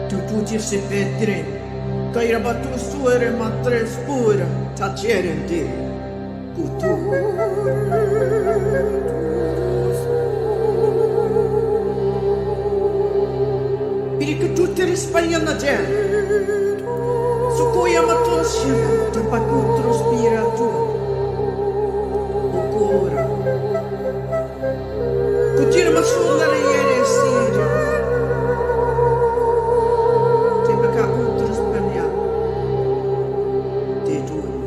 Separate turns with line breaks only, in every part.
tutti si petri, caira batu suere matre spura, tacerenti, kutu. Perché tutte rispagliano gente, su cui amatosci, te pacutro spiratu, ocura. Cucina ma sulla ieri siria, te pacutro spagnato, te tutto.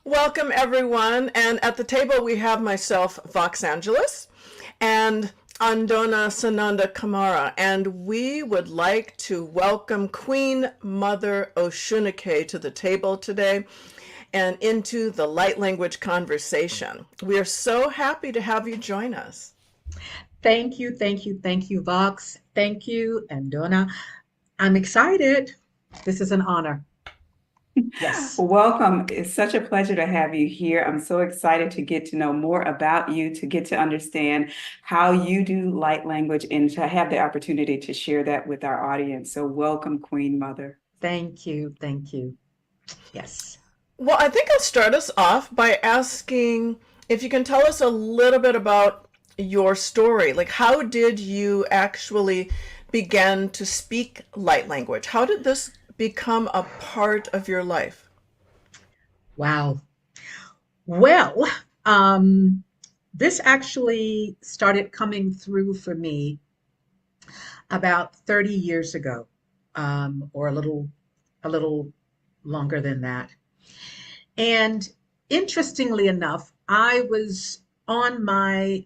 Welcome, everyone. And at the table, we have myself, Vox Angeles, and Andona Sananda Kamara. And we would like to welcome Queen Mother Osunnike to the table today and into the light language conversation. We are so happy to have you join us.
Thank you, Vox. Thank you, Andona. I'm excited. This is an honor. Yes.
Welcome. It's such a pleasure to have you here. I'm so excited to get to know more about you, to get to understand how you do light language, and to have the opportunity to share that with our audience. So welcome, Queen Mother.
Thank you. Yes.
Well, I think I'll start us off by asking if you can tell us a little bit about your story. Like, how did you actually begin to speak light language? How did this become a part of your life?
Wow. Well, this actually started coming through for me about 30 years ago, or a little longer than that. And interestingly enough, I was on my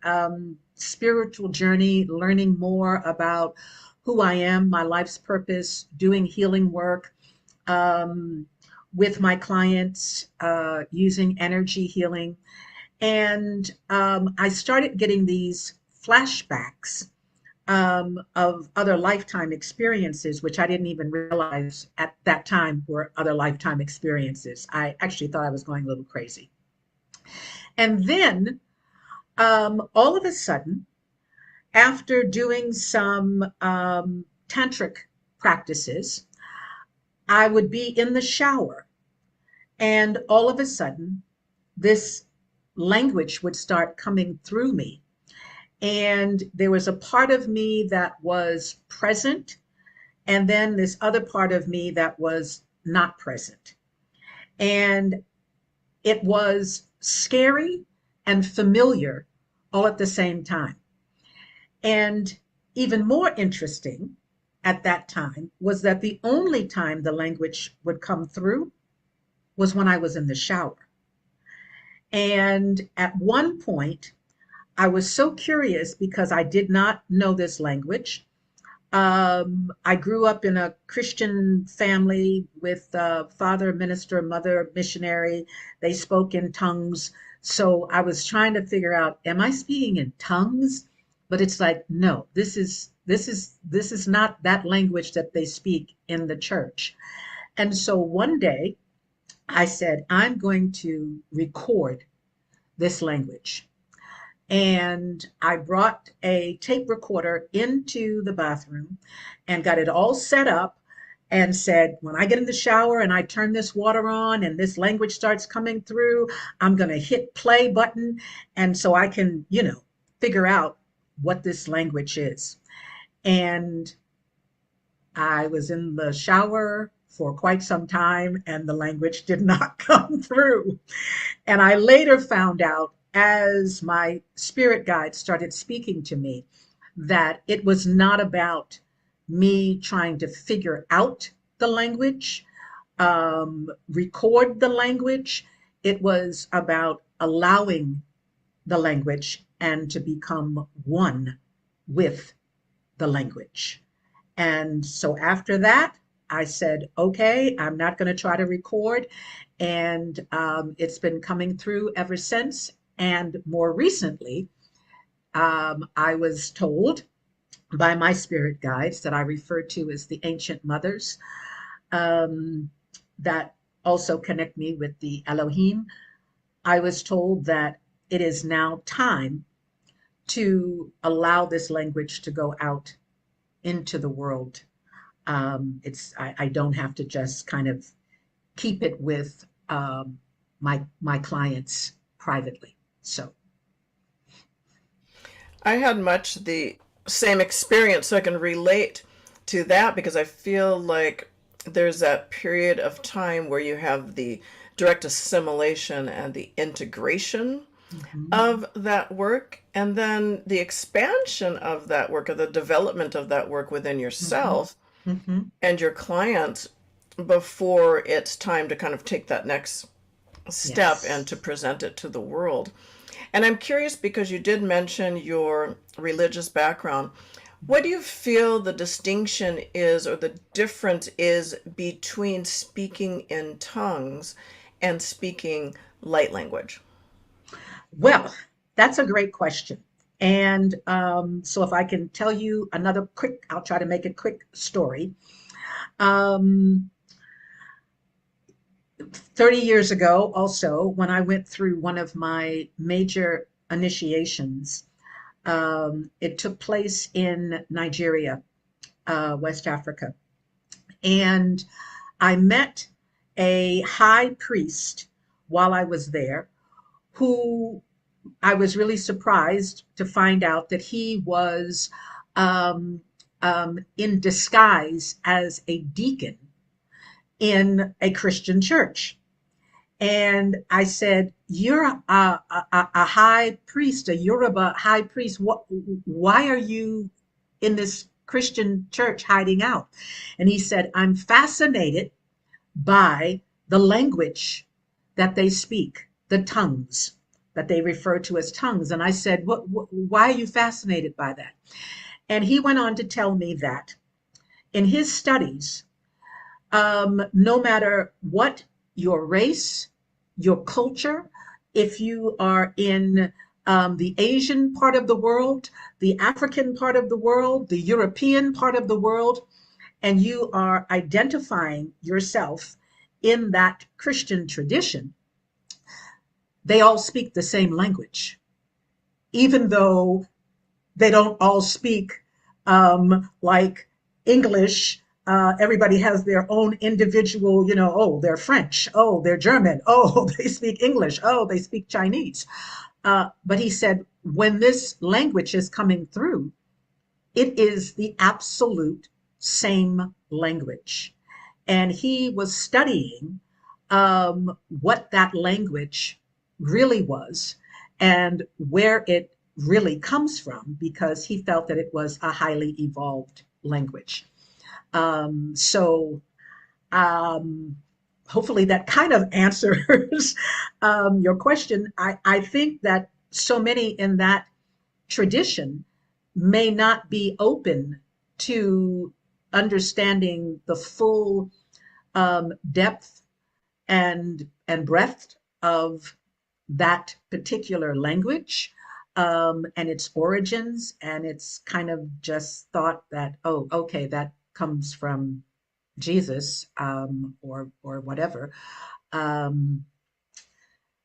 spiritual journey, learning more about who I am, my life's purpose, doing healing work with my clients, using energy healing. And I started getting these flashbacks of other lifetime experiences, which I didn't even realize at that time were other lifetime experiences. I actually thought I was going a little crazy. And then all of a sudden, after doing some tantric practices, I would be in the shower, and all of a sudden, this language would start coming through me. And there was a part of me that was present, and then this other part of me that was not present. And it was scary and familiar all at the same time. And even more interesting at that time was that the only time the language would come through was when I was in the shower. And at one point, I was so curious because I did not know this language. I grew up in a Christian family with father minister, mother missionary. They spoke in tongues. So I was trying to figure out, am I speaking in tongues? But it's like, no, this is not that language that they speak in the church. And so one day I said, I'm going to record this language. And I brought a tape recorder into the bathroom and got it all set up and said, when I get in the shower and I turn this water on and this language starts coming through, I'm going to hit play button. And so I can, figure out what this language is. And I was in the shower for quite some time, and the language did not come through. And I later found out, as my spirit guide started speaking to me, that it was not about me trying to figure out the language, record the language. It was about allowing the language and to become one with the language. And so after that, I said, okay, I'm not going to try to record. And it's been coming through ever since. And more recently, I was told by my spirit guides that I refer to as the ancient mothers, um, that also connect me with the Elohim. I was told that it is now time to allow this language to go out into the world. I don't have to just kind of keep it with my clients privately. So
I had much the same experience, so I can relate to that because I feel like there's that period of time where you have the direct assimilation and the integration
mhm,
of that work, and then the expansion of that work, or the development of that work within
mhm,
yourself
mhm,
and your clients before it's time to kind of take that next step and to
yes.
present it to the world. And I'm curious because you did mention your religious background. What do you feel the distinction is or the difference is between speaking in tongues and speaking light language?
Well, that's a great question. And so if I can tell you another quick, I'll try to make a quick story. Um, 30 years ago, also, when I went through one of my major initiations, it took place in Nigeria, West Africa. And I met a high priest while I was there, who I was really surprised to find out that he was um, in disguise as a deacon in a Christian church. And I said, "You're a high priest, a Yoruba high priest. Why are you in this Christian church hiding out?" And he said, "I'm fascinated by the language that they speak, the tongues that they refer to as tongues." And I said, why are you fascinated by that?" And he went on to tell me that in his studies, no matter what your race, your culture, if you are in the Asian part of the world, the African part of the world, the European part of the world, and you are identifying yourself in that Christian tradition, they all speak the same language, even though they don't all speak like English. Everybody has their own individual, oh, they're French, oh, they're German, oh, they speak English, oh, they speak Chinese. But he said, when this language is coming through, it is the absolute same language. And he was studying what that language really was and where it really comes from, because he felt that it was a highly evolved language. So um, hopefully that kind of answers your question. I think that so many in that tradition may not be open to understanding the full depth and breadth of that particular language, and its origins, and it's kind of just thought that, oh, okay, that comes from Jesus, or whatever. Um,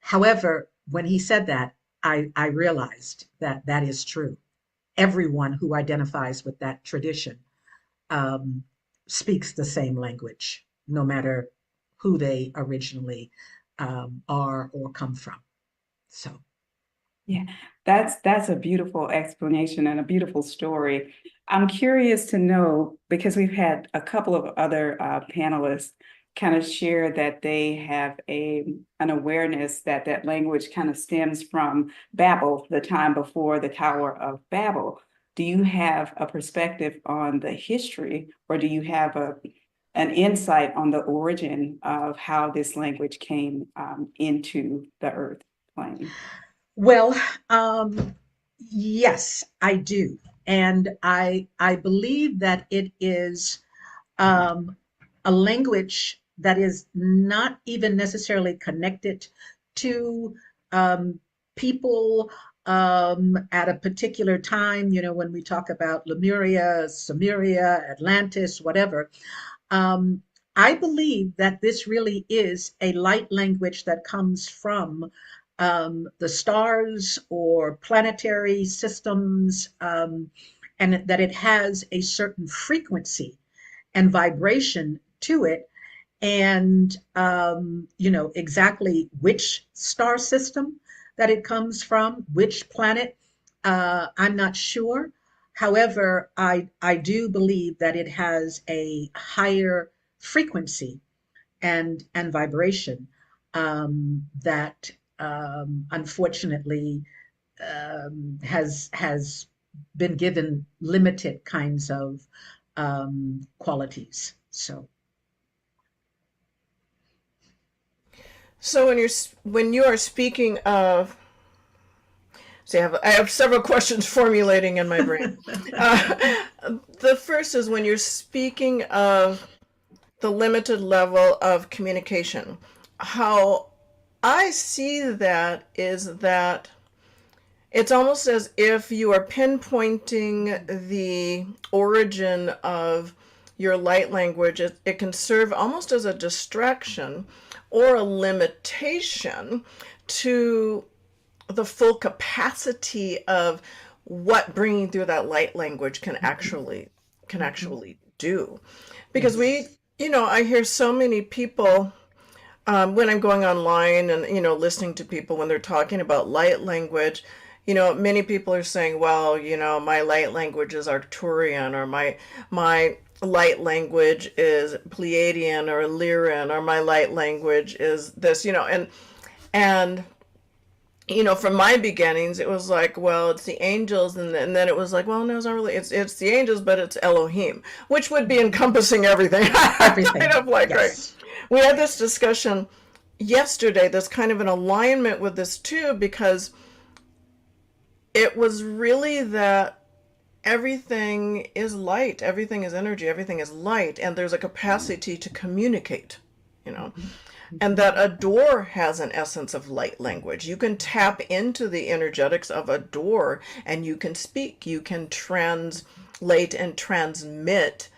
However, when he said that, I realized that that is true. Everyone who identifies with that tradition um, speaks the same language, no matter who they originally are or come from. So,
Yeah, that's a beautiful explanation and a beautiful story. I'm curious to know, because we've had a couple of other panelists kind of share that they have an awareness that that language kind of stems from Babel, the time before the Tower of Babel. Do you have a perspective on the history, or do you have an insight on the origin of how this language came into the earth plane?
Well, yes, I do. And I believe that it is um, a language that is not even necessarily connected to people at a particular time. You know, when we talk about Lemuria, Sumeria, Atlantis, whatever, um, I believe that this really is a light language that comes from the stars or planetary systems, and that it has a certain frequency and vibration to it. And, you know, exactly which star system that it comes from, which planet, I'm not sure. However, I do believe that it has a higher frequency and vibration that unfortunately has been given limited kinds of qualities. So
So when you are speaking of, see, I have several questions formulating in my brain. The first is when you're speaking of the limited level of communication. How I see that is that it's almost as if you are pinpointing the origin of your light language. It can serve almost as a distraction or a limitation to the full capacity of what bringing through that light language can
mhm,
actually do. Because
yes.
I hear so many people when I'm going online and listening to people when they're talking about light language. Many people are saying, well, my light language is Arcturian, or my light language is Pleiadian or Lyran, or my light language is this, and from my beginnings, it was like, well, it's the angels, and then it was like, well, no, it's not really. It's the angels, but it's Elohim, which would be encompassing everything. Kind
Everything.
of like, right.
Yes.
We had this discussion yesterday that's kind of in alignment with this too, because it was really that everything is light, everything is energy, everything is light, and there's a capacity to communicate, you know.
Mhm,
And
mhm,
that a door has an essence of light language. You can tap into the energetics of a door and you can speak. You can translate and transmit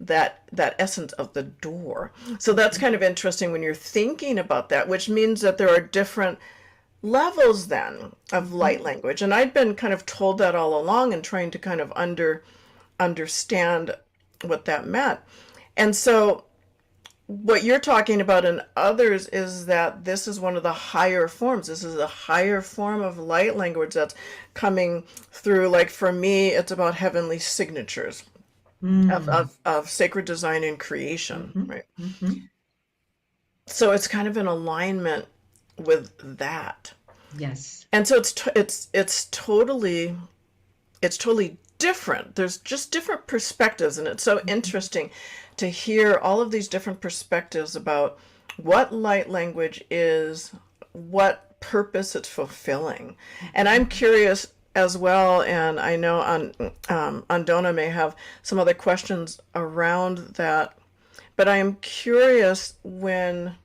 that essence of the door. So that's
mhm,
kind of interesting when you're thinking about that, which means that there are different levels then of
mhm,
light language. And I'd been kind of told that all along and trying to kind of understand what that meant. And so what you're talking about in others is that this is one of the higher forms. This is a higher form of light language that's coming through. Like for me, it's about heavenly signatures
mm,
of sacred design and creation,
mhm,
right?
mhm.
So it's kind of in alignment with that.
Yes.
And so it's totally different. There's just different perspectives, and it's so
Mhm,
interesting to hear all of these different perspectives about what light language is, what purpose it's fulfilling. And
mhm,
I'm curious as well, and I know Andona may have some other questions around that, but I am curious when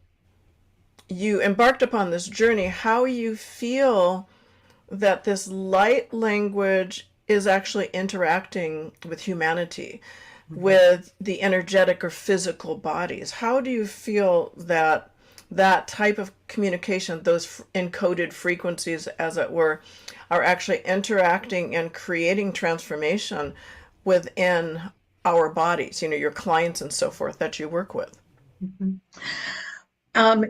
you embarked upon this journey, how you feel that this light language is actually interacting with humanity,
mhm.
with the energetic or physical bodies. How do you feel that that type of communication, those encoded frequencies, as it were, are actually interacting and creating transformation within our bodies, your clients and so forth that you work with?
Mhm.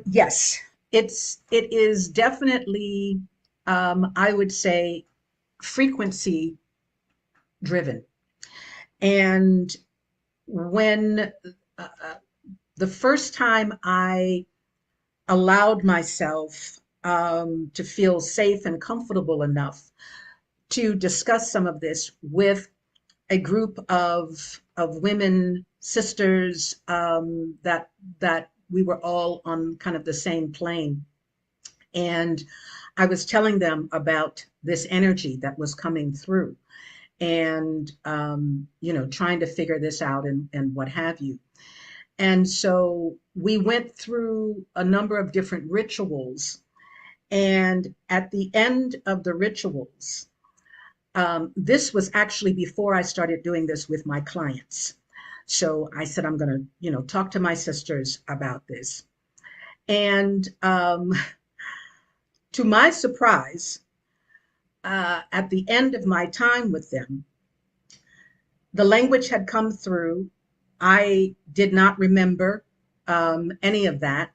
Yes, it is definitely. I would say frequency driven. And when the first time I allowed myself to feel safe and comfortable enough to discuss some of this with a group of women sisters, that we were all on kind of the same plane, and I was telling them about this energy that was coming through, and trying to figure this out, and what have you. And so we went through a number of different rituals, and at the end of the rituals, this was actually before I started doing this with my clients. So I said, I'm going to, talk to my sisters about this. And to my surprise, at the end of my time with them, the language had come through. I did not remember any of that.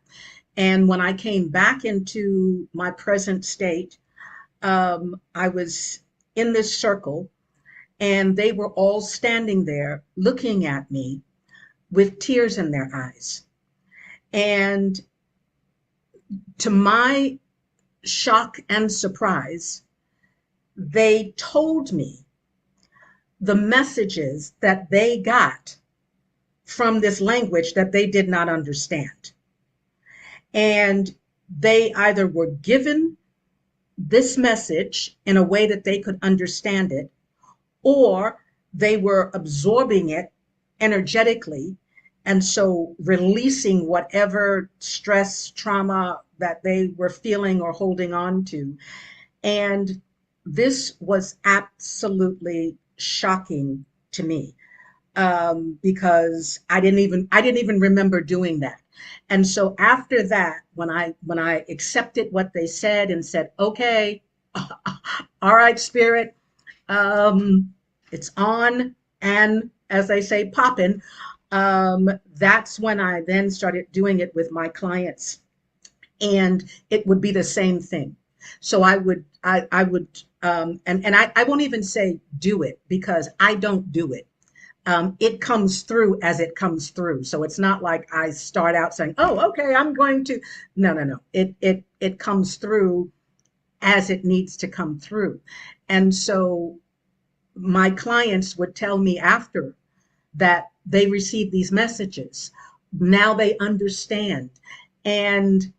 And when I came back into my present state, I was in this circle, and they were all standing there looking at me with tears in their eyes. And to my shock and surprise, they told me the messages that they got from this language that they did not understand. And they either were given this message in a way that they could understand it, or they were absorbing it energetically, and so releasing whatever stress, trauma that they were feeling or holding on to. And this was absolutely shocking to me, because I didn't even remember doing that. And so after that, when I accepted what they said and said, okay, all right, spirit, it's on, and as they say, popping. That's when I then started doing it with my clients, and it would be the same thing. So I would, and I won't even say do it, because I don't do it. It comes through as it comes through. So it's not like I start out saying, oh, okay, I'm going to, no. It comes through as it needs to come through. And so my clients would tell me after that they received these messages. Now they understand. And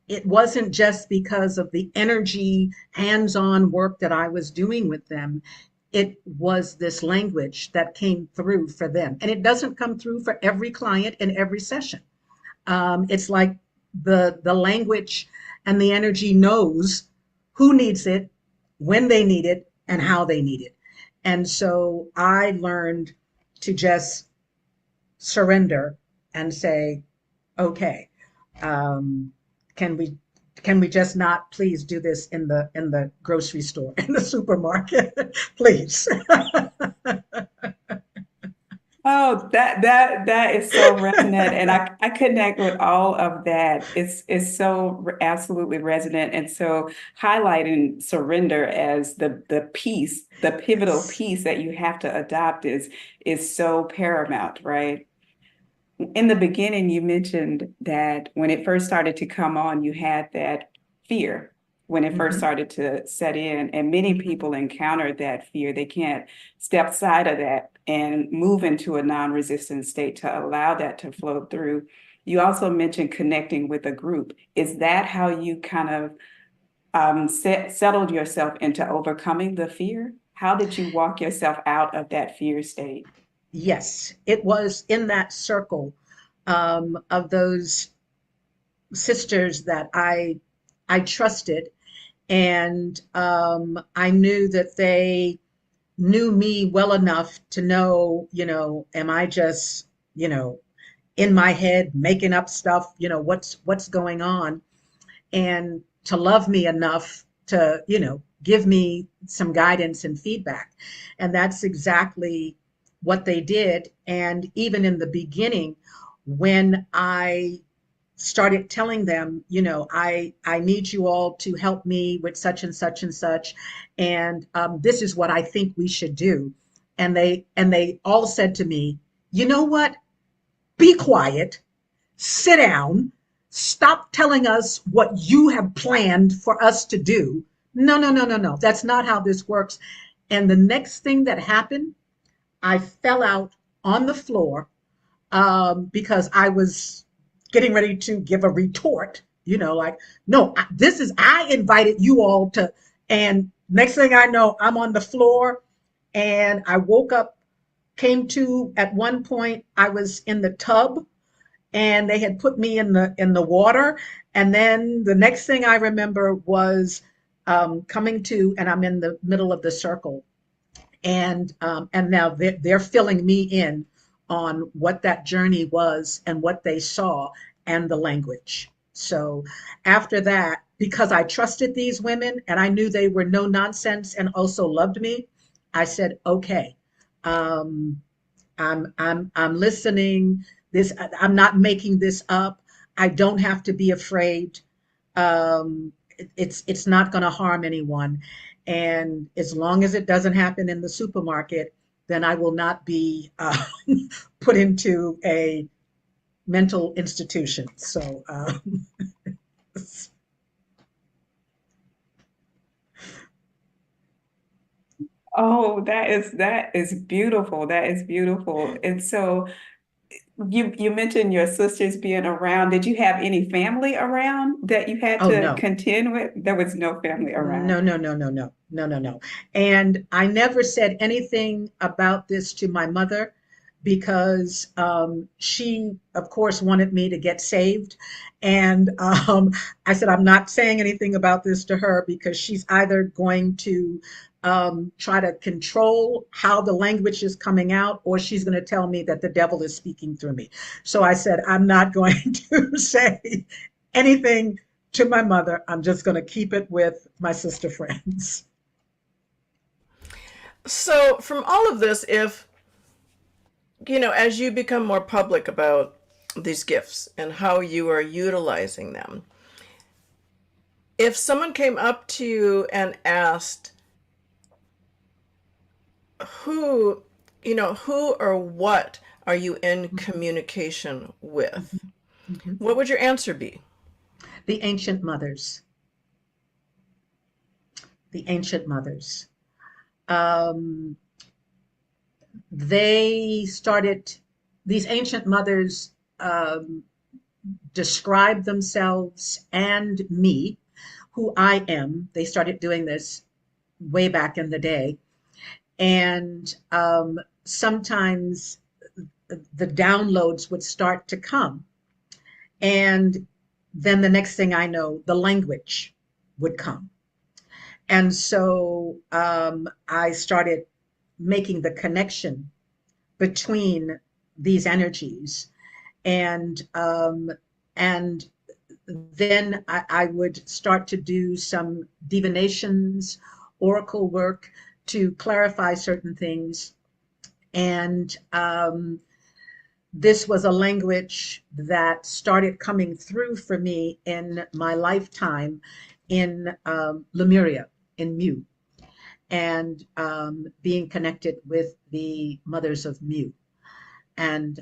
it wasn't just because of the energy, hands-on work that I was doing with them. It was this language that came through for them. And it doesn't come through for every client in every session. It's like the language and the energy knows who needs it, when they need it, and how they need it. And so I learned to just surrender and say, okay, can we just not please do this in the grocery store, in the supermarket, please?
Oh, that is so resonant, and I connect with all of that. It's so absolutely resonant, and so highlighting surrender as the piece, the pivotal piece that you have to adopt is so paramount, right? In the beginning, you mentioned that when it first started to come on, you had that fear when it first
Mhm.
started to set in, and many people encounter that fear. They can't step aside of that and move into a non-resistant state to allow that to flow through. You also mentioned connecting with a group. Is that how you kind of settled yourself into overcoming the fear? How did you walk yourself out of that fear state?
Yes, it was in that circle of those sisters that I trusted, and I knew that they knew me well enough to know, am I just, in my head making up stuff, what's going on, and to love me enough to, give me some guidance and feedback. And that's exactly what they did. And even in the beginning, when I started telling them, I need you all to help me with such and such and such, and this is what I think we should do. And they all said to me, you know what? Be quiet, sit down, stop telling us what you have planned for us to do. No, no, no, no, no. That's not how this works. And the next thing that happened, I fell out on the floor because I was getting ready to give a retort, like, no, I invited you all to, and next thing I know, I'm on the floor and I woke up, came to at one point, I was in the tub and they had put me in the water. And then the next thing I remember was coming to, and I'm in the middle of the circle, and now they're filling me in on what that journey was and what they saw and the language. So after that, because I trusted these women and I knew they were no nonsense and also loved me, I said, okay, um, I'm listening. I'm not making this up. I don't have to be afraid. It's not going to harm anyone, and as long as it doesn't happen in the supermarket, then I will not be put into a mental institution. So
Oh, that is beautiful. That is beautiful. And so you mentioned your sisters being around. Did you have any family around that you had
oh
to
no.
contend with? There was no family
No,
around.
no, no, no, no, no, no, no. And I never said anything about this to my mother because she, of course, wanted me to get saved. And I said, I'm not saying anything about this to her because she's either going to try to control how the language is coming out, or she's going to tell me that the devil is speaking through me. So I said, I'm not going to say anything to my mother. I'm just going to keep it with my sister friends.
So, from all of this, if, as you become more public about these gifts and how you are utilizing them, if someone came up to you and asked, who, who or what are you in
Mhm,
communication with?
mhm, mhm.
What would your answer be?
The ancient mothers, the ancient mothers. Um, they started, these ancient mothers describe themselves and me, who I am. They started doing this way back in the day. And sometimes the downloads would start to come. And then the next thing I know, the language would come. And so I started making the connection between these energies. And then I would start to do some divinations, oracle work to clarify certain things. And this was a language that started coming through for me in my lifetime in Lemuria, in Mu, and being connected with the mothers of Mu. And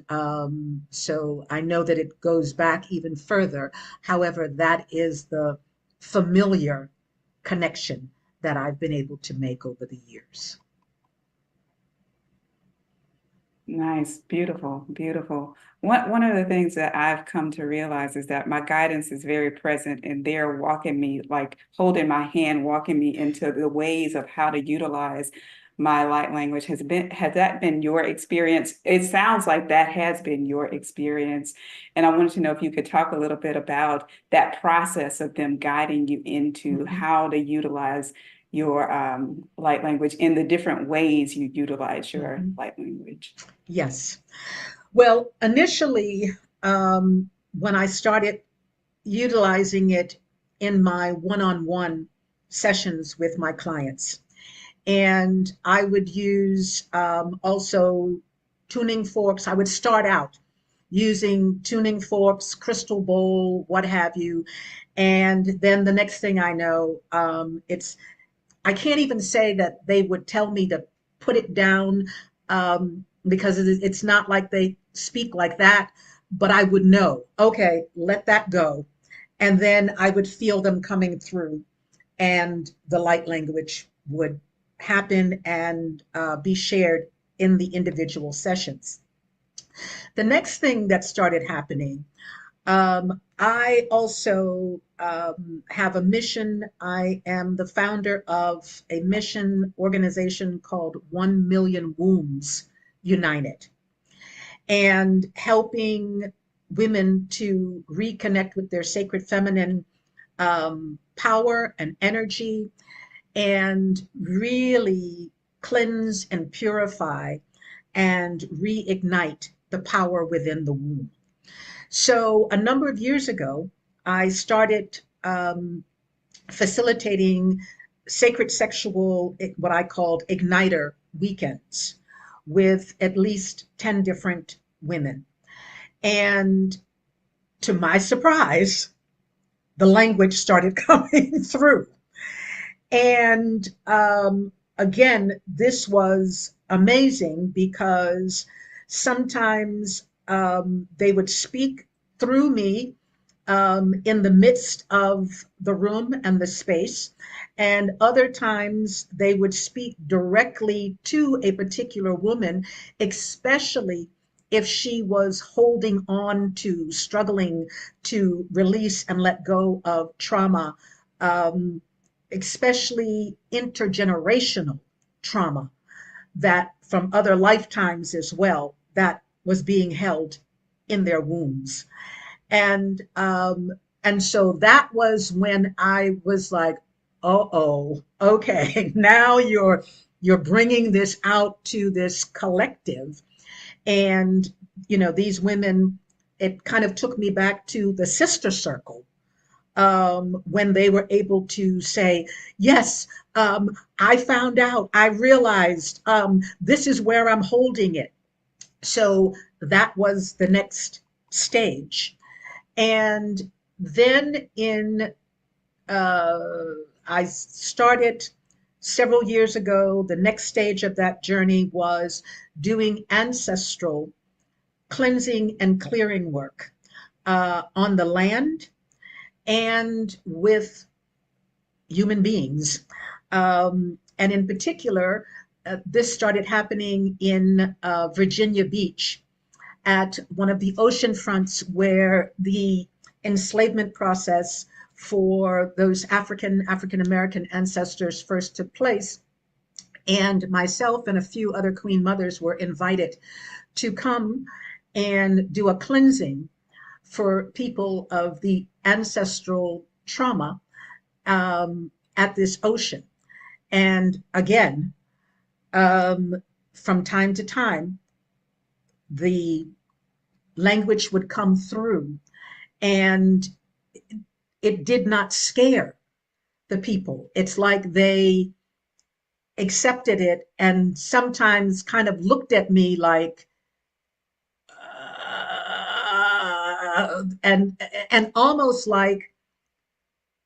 so I know that it goes back even further. However, that is the familiar connection that I've been able to make over the years.
Nice, beautiful, beautiful. One of the things that I've come to realize is that my guidance is very present and they're walking me, like holding my hand, walking me into the ways of how to utilize my light language. Has that been your experience? It sounds like that has been your experience. And I wanted to know if you could talk a little bit about that process of them guiding you into
Mhm,
how to utilize your light language in the different ways you utilize your
mhm.
light language.
Yes. Well, initially, when I started utilizing it in my one-on-one sessions with my clients, and I would use also tuning forks. I would start out using tuning forks, crystal bowl, what have you. And then the next thing I know, I can't even say that they would tell me to put it down, because it's not like they speak like that, but I would know, okay, let that go. And then I would feel them coming through, and the light language would happen and be shared in the individual sessions. The next thing that started happening, I also have a mission. I am the founder of a mission organization called 1 Million Wombs United, and helping women to reconnect with their sacred feminine power and energy, and really cleanse and purify and reignite the power within the womb. So a number of years ago, I started facilitating sacred sexual, what I called igniter weekends, with at least 10 different women. And to my surprise, the language started coming through. And again, this was amazing because sometimes they would speak through me in the midst of the room and the space. And other times they would speak directly to a particular woman, especially if she was holding on to, struggling to release and let go of trauma, um, especially intergenerational trauma that from other lifetimes as well, that was being held in their wombs. And so that was when I was like, oh, okay, now you're bringing this out to this collective. And these women, it kind of took me back to the sister circle, when they were able to say, yes, I found out, I realized, this is where I'm holding it. So that was the next stage. And then uh, I started several years ago. The next stage of that journey was doing ancestral cleansing and clearing work on the land and with human beings. And in particular, this started happening in Virginia Beach, at one of the ocean fronts where the enslavement process for those African American ancestors first took place. And myself and a few other Queen Mothers were invited to come and do a cleansing for people of the ancestral trauma at this ocean. And again, from time to time, the language would come through, and it did not scare the people. It's like they accepted it and sometimes kind of looked at me like, and almost like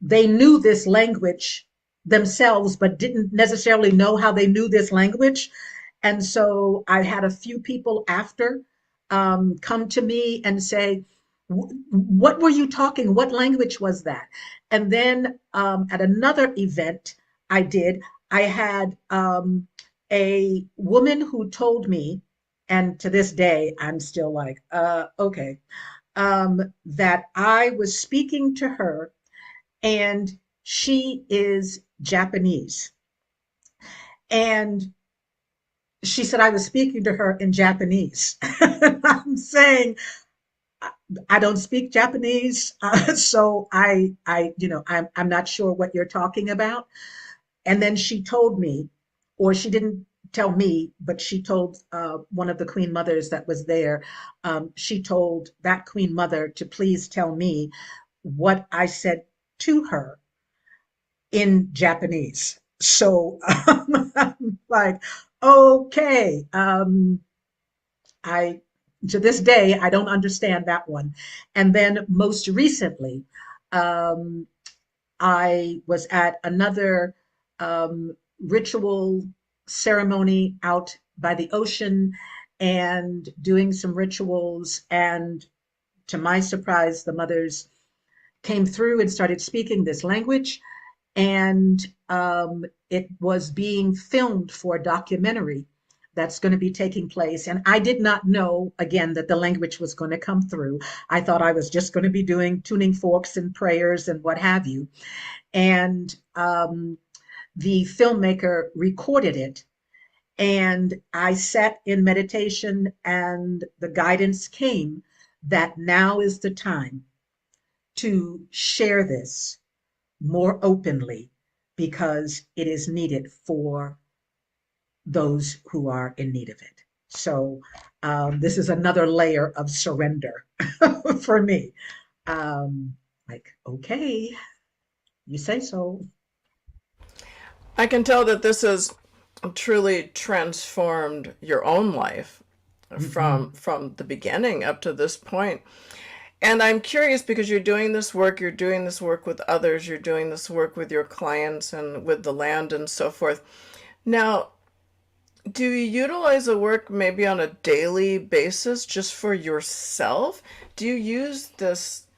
they knew this language themselves, but didn't necessarily know how they knew this language. And so I had a few people after come to me and say, what were you talking? What language was that? And then at another event I did, I had a woman who told me, and to this day, I'm still like, okay, that I was speaking to her, and she is Japanese. And she said I was speaking to her in Japanese. I'm saying, I don't speak Japanese, so I'm not sure what you're talking about. And then she told me, or she didn't tell me, but she told one of the Queen Mothers that was there. She told that Queen Mother to please tell me what I said to her in Japanese. So I'm like, okay, I To this day, I don't understand that one. And then most recently, um, I was at another ritual ceremony out by the ocean and doing some rituals. And to my surprise, the mothers came through and started speaking this language. And it was being filmed for a documentary that's going to be taking place. And I did not know, again, that the language was going to come through. I thought I was just going to be doing tuning forks and prayers and what have you. And the filmmaker recorded it. And I sat in meditation, and the guidance came that now is the time to share this more openly because it is needed for those who are in need of it. So this is another layer of surrender for me. Like, okay, you say so.
I can tell that this has truly transformed your own life
Mm-hmm.
from the beginning up to this point. And I'm curious because you're doing this work with others, you're doing this work with your clients and with the land and so forth. Now, do you utilize the work maybe on a daily basis just for yourself? Do you use this?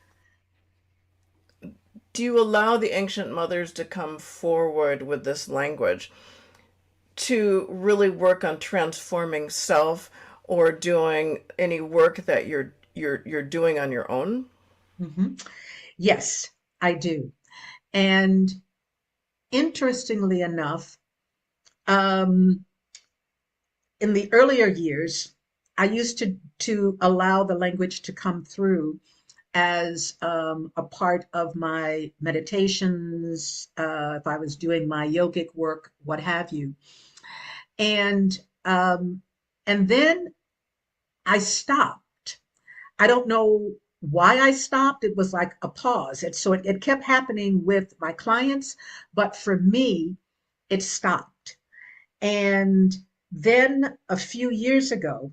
Do you allow the ancient mothers to come forward with this language to really work on transforming self or doing any work that you're doing on your own?
Mm-hmm. Yes, I do. And interestingly enough, um, in the earlier years, I used to allow the language to come through as a part of my meditations, if I was doing my yogic work, what have you. And um, and then I stopped. I don't know why I stopped. It was like a pause. And so it kept happening with my clients, but for me, it stopped. And then a few years ago,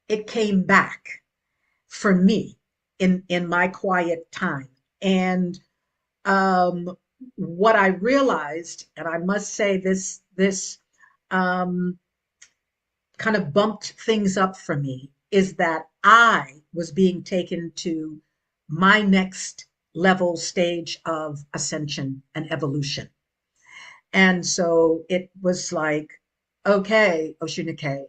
it came back for me in my quiet time. And um, what I realized, and I must say this um, kind of bumped things up for me, is that I was being taken to my next level stage of ascension and evolution. And so it was like, okay, Osunnike,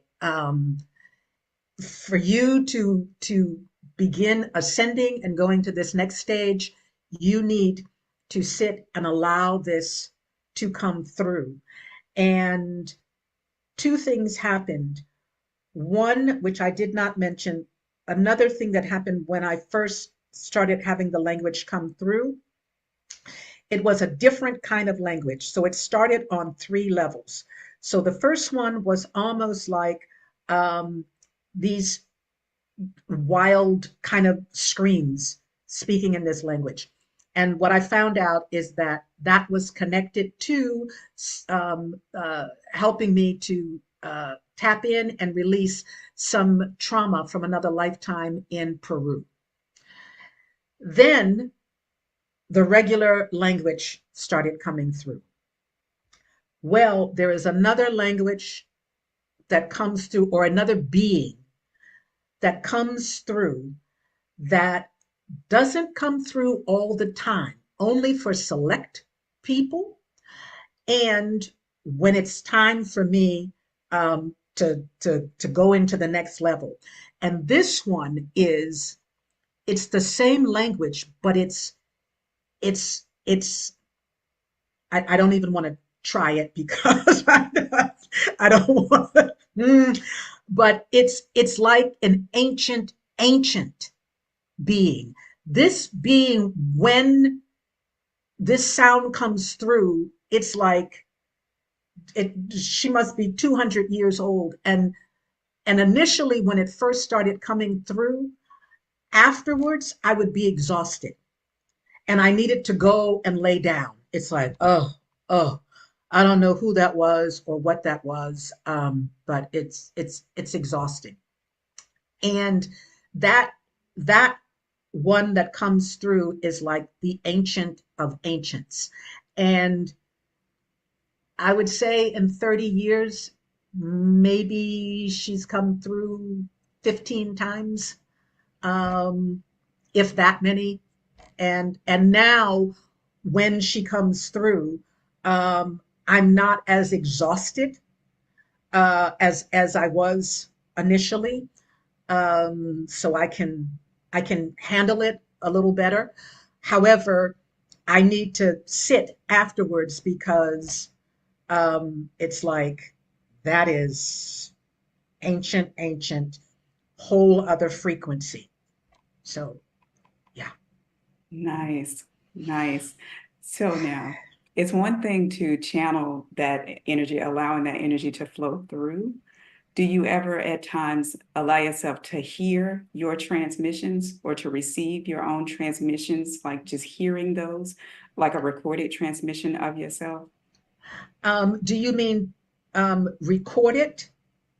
for you to begin ascending and going to this next stage, you need to sit and allow this to come through. And two things happened. One, which I did not mention, another thing that happened when I first started having the language come through, it was a different kind of language. So it started on three levels. So the first one was almost like um, these wild kind of screams speaking in this language. And what I found out is that that was connected to helping me to tap in and release some trauma from another lifetime in Peru. Then the regular language started coming through. Well, there is another language that comes through, or another being that comes through that doesn't come through all the time, only for select people. And when it's time for me to go into the next level. And this one is it's the same language, but it's I don't even want to try it because I don't want to, but it's like an ancient being. This being, when this sound comes through, it's like she must be 200 years old. And initially, when it first started coming through, afterwards, I would be exhausted and I needed to go and lay down. It's like, oh, I don't know who that was or what that was, but it's exhausting. And that that one that comes through is like the ancient of ancients. And I would say in 30 years, maybe she's come through 15 times, um, if that many. And now when she comes through, I'm not as exhausted as I was initially. So I can handle it a little better. However, I need to sit afterwards because it's like that is ancient, whole other frequency. So yeah.
Nice, nice. So now it's one thing to channel that energy, allowing that energy to flow through. Do you ever at times allow yourself to hear your transmissions or to receive your own transmissions, like just hearing those, like a recorded transmission of yourself?
Do you mean record it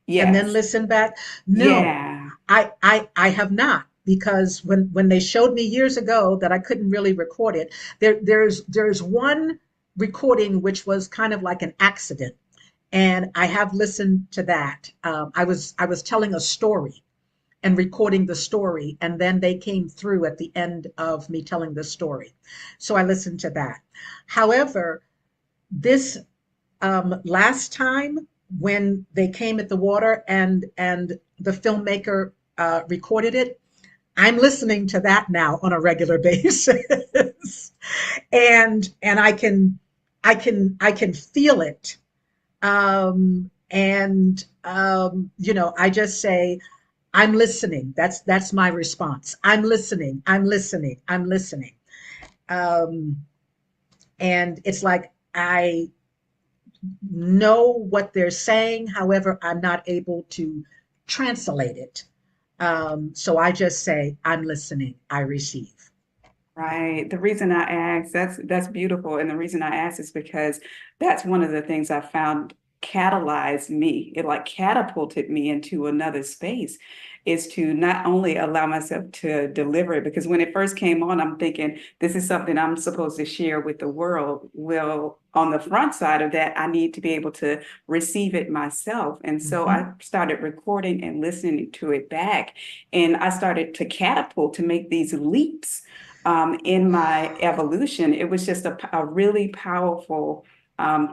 and then
Yes.
listen back? No,
Yeah.
I have not, because when they showed me years ago that I couldn't really record it, there's one recording which was kind of like an accident, and I have listened to that. I was telling a story and recording the story, and then they came through at the end of me telling the story, so I listened to that. However, this last time when they came at the water and the filmmaker recorded it, I'm listening to that now on a regular basis, and I can feel it, and I just say I'm listening. That's my response. I'm listening. I'm listening. I'm listening. Um, and it's like I know what they're saying. However, I'm not able to translate it. So I just say, I'm listening, I receive.
Right. The reason I asked, that's beautiful. And the reason I asked is because that's one of the things I found catalyzed me. It like catapulted me into another space, is to not only allow myself to deliver it, because when it first came on, I'm thinking this is something I'm supposed to share with the world. Well, on the front side of that, I need to be able to receive it myself. And so
Mhm.
I started recording and listening to it back. And I started to catapult to make these leaps in my evolution. It was just a really powerful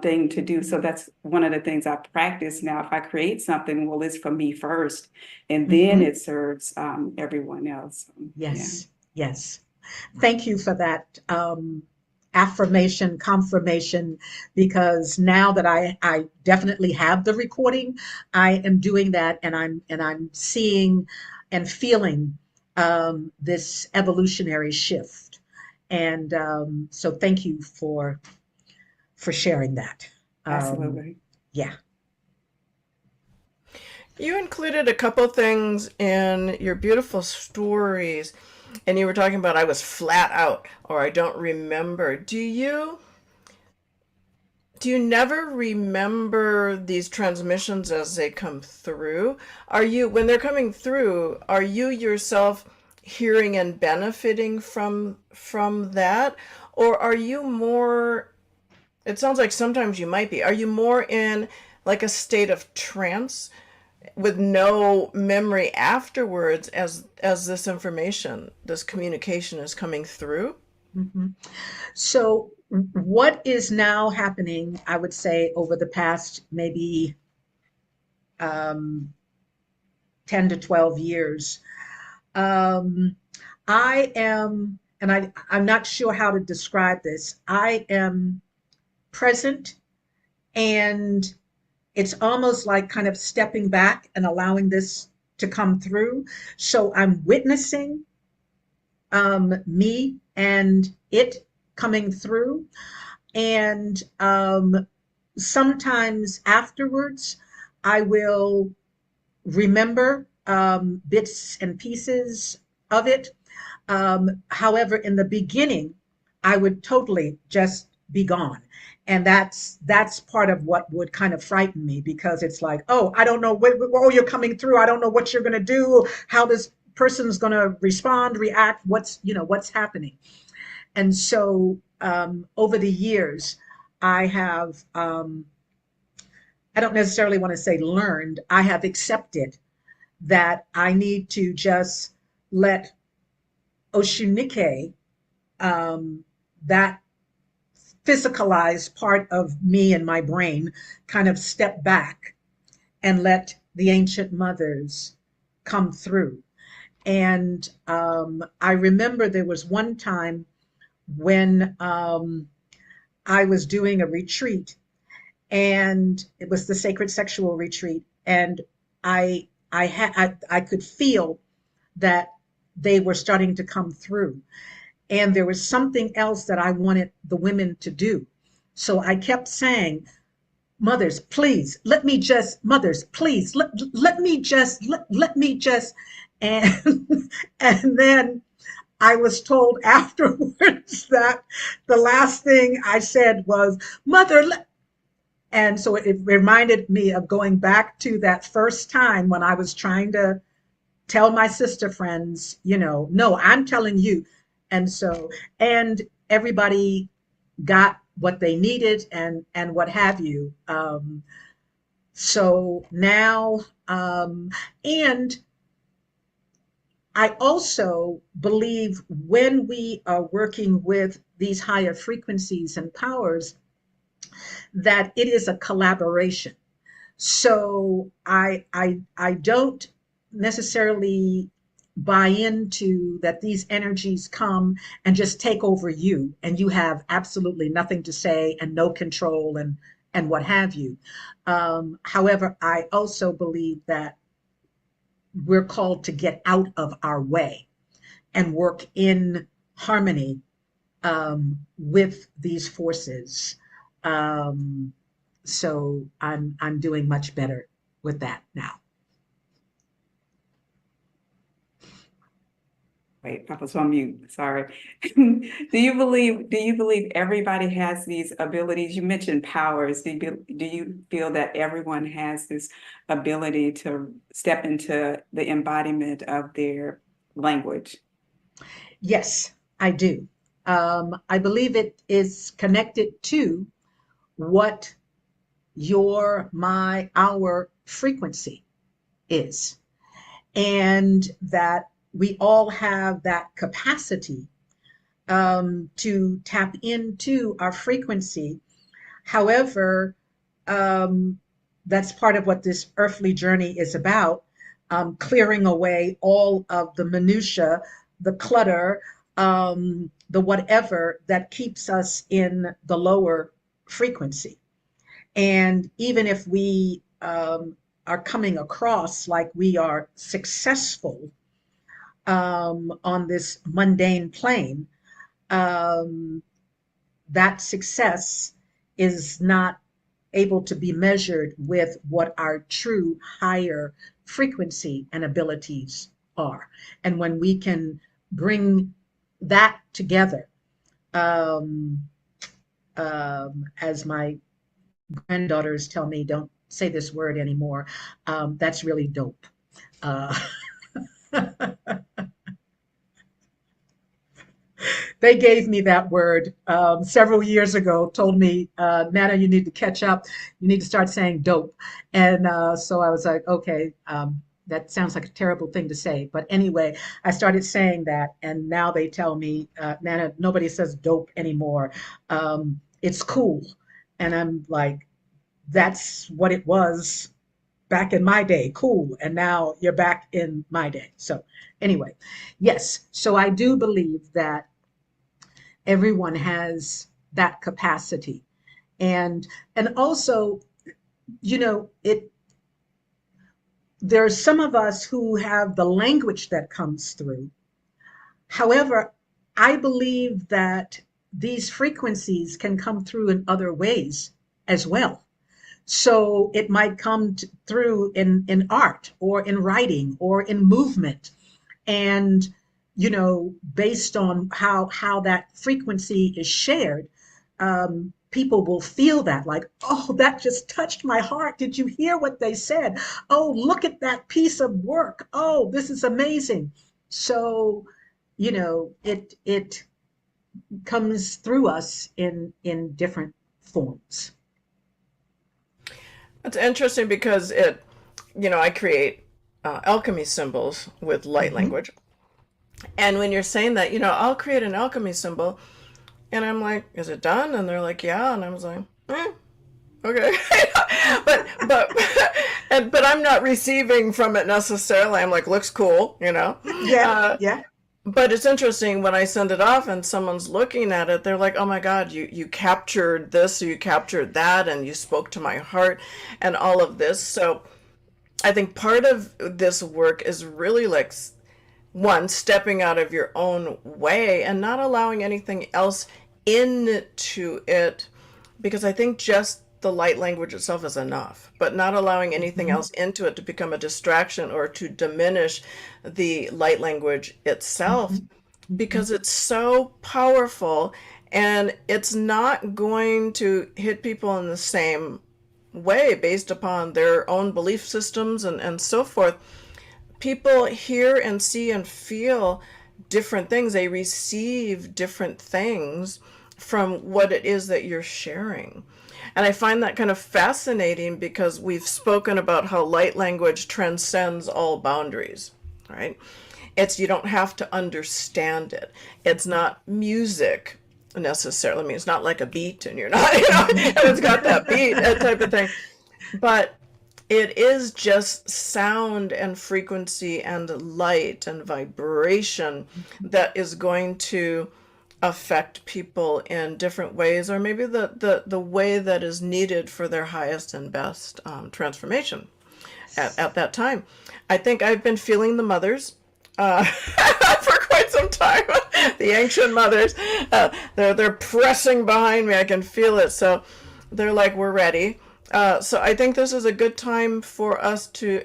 thing to do. So that's one of the things I practice now. If I create something, well, it's for me first, and then
Mhm.
it serves everyone else. Yeah,
Yes, yes. Thank you for that affirmation, confirmation, because now that I definitely have the recording, I am doing that, and I'm seeing and feeling this evolutionary shift. And so thank you for sharing that. Um,
absolutely.
yeah.
You included a couple things in your beautiful stories, and you were talking about I was flat out or I don't remember. Do you never remember these transmissions as they come through? When they're coming through, are you yourself hearing and benefiting from that? Or are you more, it sounds like sometimes you might be, are you more in like a state of trance with no memory afterwards as this information, this communication is coming through?
Mhm. So what is now happening, I would say, over the past maybe um, 10 to 12 years, um, I am, and I'm not sure how to describe this. I am present, and it's almost like kind of stepping back and allowing this to come through. So I'm witnessing me and it coming through. And sometimes afterwards, I will remember bits and pieces of it. However, in the beginning, I would totally just be gone. And that's part of what would kind of frighten me, because it's like, oh, I don't know oh, you're coming through. I don't know what you're going to do, how this person's going to respond, react, what's happening. And so over the years, I have, I don't necessarily want to say learned, I have accepted that I need to just let Osunnike, that physicalized part of me and my brain, kind of step back and let the ancient mothers come through. And I remember there was one time when I was doing a retreat, and it was the sacred sexual retreat, and I could feel that they were starting to come through, and there was something else that I wanted the women to do. So I kept saying, mothers, please, let me just, mothers, please, let me just, and, and then I was told afterwards that the last thing I said was, mother, and so it reminded me of going back to that first time when I was trying to tell my sister friends, no, I'm telling you. And so, and everybody got what they needed, and what have you. So now, and I also believe when we are working with these higher frequencies and powers, that it is a collaboration. So I don't necessarily buy into that these energies come and just take over you, and you have absolutely nothing to say and no control, and what have you. However, I also believe that we're called to get out of our way and work in harmony with these forces. So I'm doing much better with that now.
Wait, I was on mute. Sorry. Do you believe everybody has these abilities? You mentioned powers. Do you feel that everyone has this ability to step into the embodiment of their language?
Yes, I do. I believe it is connected to what our frequency is, and that we all have that capacity to tap into our frequency. However, that's part of what this earthly journey is about, clearing away all of the minutia, the clutter, the whatever that keeps us in the lower frequency. And even if we are coming across like we are successful on this mundane plane, that success is not able to be measured with what our true higher frequency and abilities are. And when we can bring that together, as my granddaughters tell me, don't say this word anymore, that's really dope. Uh, they gave me that word several years ago, told me, Nana, you need to catch up. You need to start saying dope. And so I was like, okay, that sounds like a terrible thing to say. But anyway, I started saying that. And now they tell me, Nana, nobody says dope anymore. It's cool. And I'm like, that's what it was back in my day, cool. And now you're back in my day. So anyway, yes. So I do believe that everyone has that capacity. And also, there's some of us who have the language that comes through. However, I believe that these frequencies can come through in other ways as well. So it might come through in art or in writing or in movement. And, based on how that frequency is shared, people will feel that, like, oh, that just touched my heart. Did you hear what they said? Oh, look at that piece of work. Oh, this is amazing. So, it comes through us in different forms.
It's interesting because I create alchemy symbols with light
Mm-hmm.
language. And when you're saying that, I'll create an alchemy symbol, and I'm like, is it done? And they're like, yeah. And I was like, okay. but but I'm not receiving from it necessarily. I'm like, looks cool,
Yeah,
Uh,
yeah.
but it's interesting when I send it off and someone's looking at it, they're like, oh my God, you captured this, or you captured that, and you spoke to my heart and all of this. So I think part of this work is really like, one, stepping out of your own way and not allowing anything else into it, because I think just the light language itself is enough, but not allowing anything
Mm-hmm.
else into it to become a distraction or to diminish the light language itself,
Mm-hmm.
because it's so powerful and it's not going to hit people in the same way based upon their own belief systems and so forth. People hear and see and feel different things. They receive different things from what it is that you're sharing. And I find that kind of fascinating because we've spoken about how light language transcends all boundaries, right? You don't have to understand it. It's not music necessarily. I mean, it's not like a beat and you're not, it's got that beat, that type of thing. But it is just sound and frequency and light and vibration that is going to affect people in different ways, or maybe the way that is needed for their highest and best transformation at that time. I think I've been feeling the mothers for quite some time. The ancient mothers, they're pressing behind me. I can feel it. So they're like, we're ready. So I think this is a good time for us to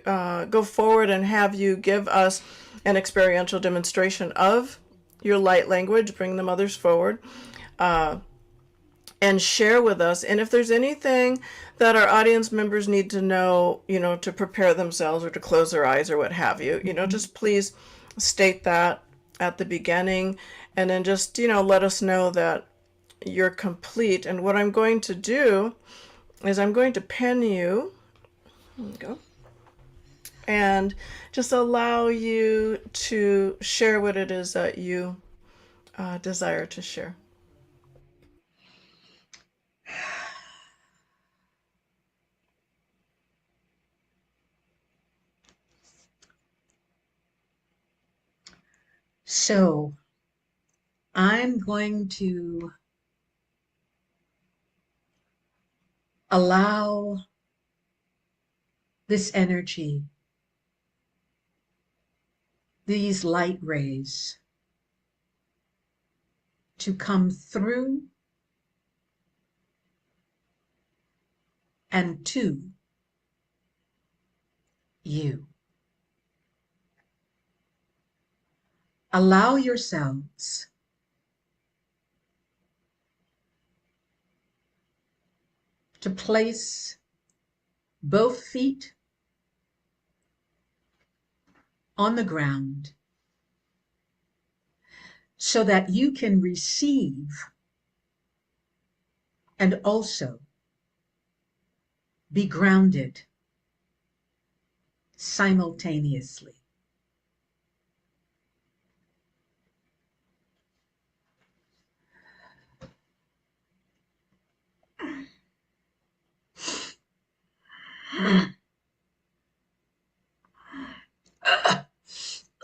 go forward and have you give us an experiential demonstration of your light language, bring the mothers forward, and share with us. And if there's anything that our audience members need to know, to prepare themselves or to close their eyes or what have you, just please state that at the beginning, and then just, let us know that you're complete. And what I'm going to do is I'm going to pen you, there you go, and just allow you to share what it is that you desire to share.
So I'm going to allow this energy, these light rays, to come through and to you. Allow yourselves to place both feet on the ground so that you can receive and also be grounded simultaneously.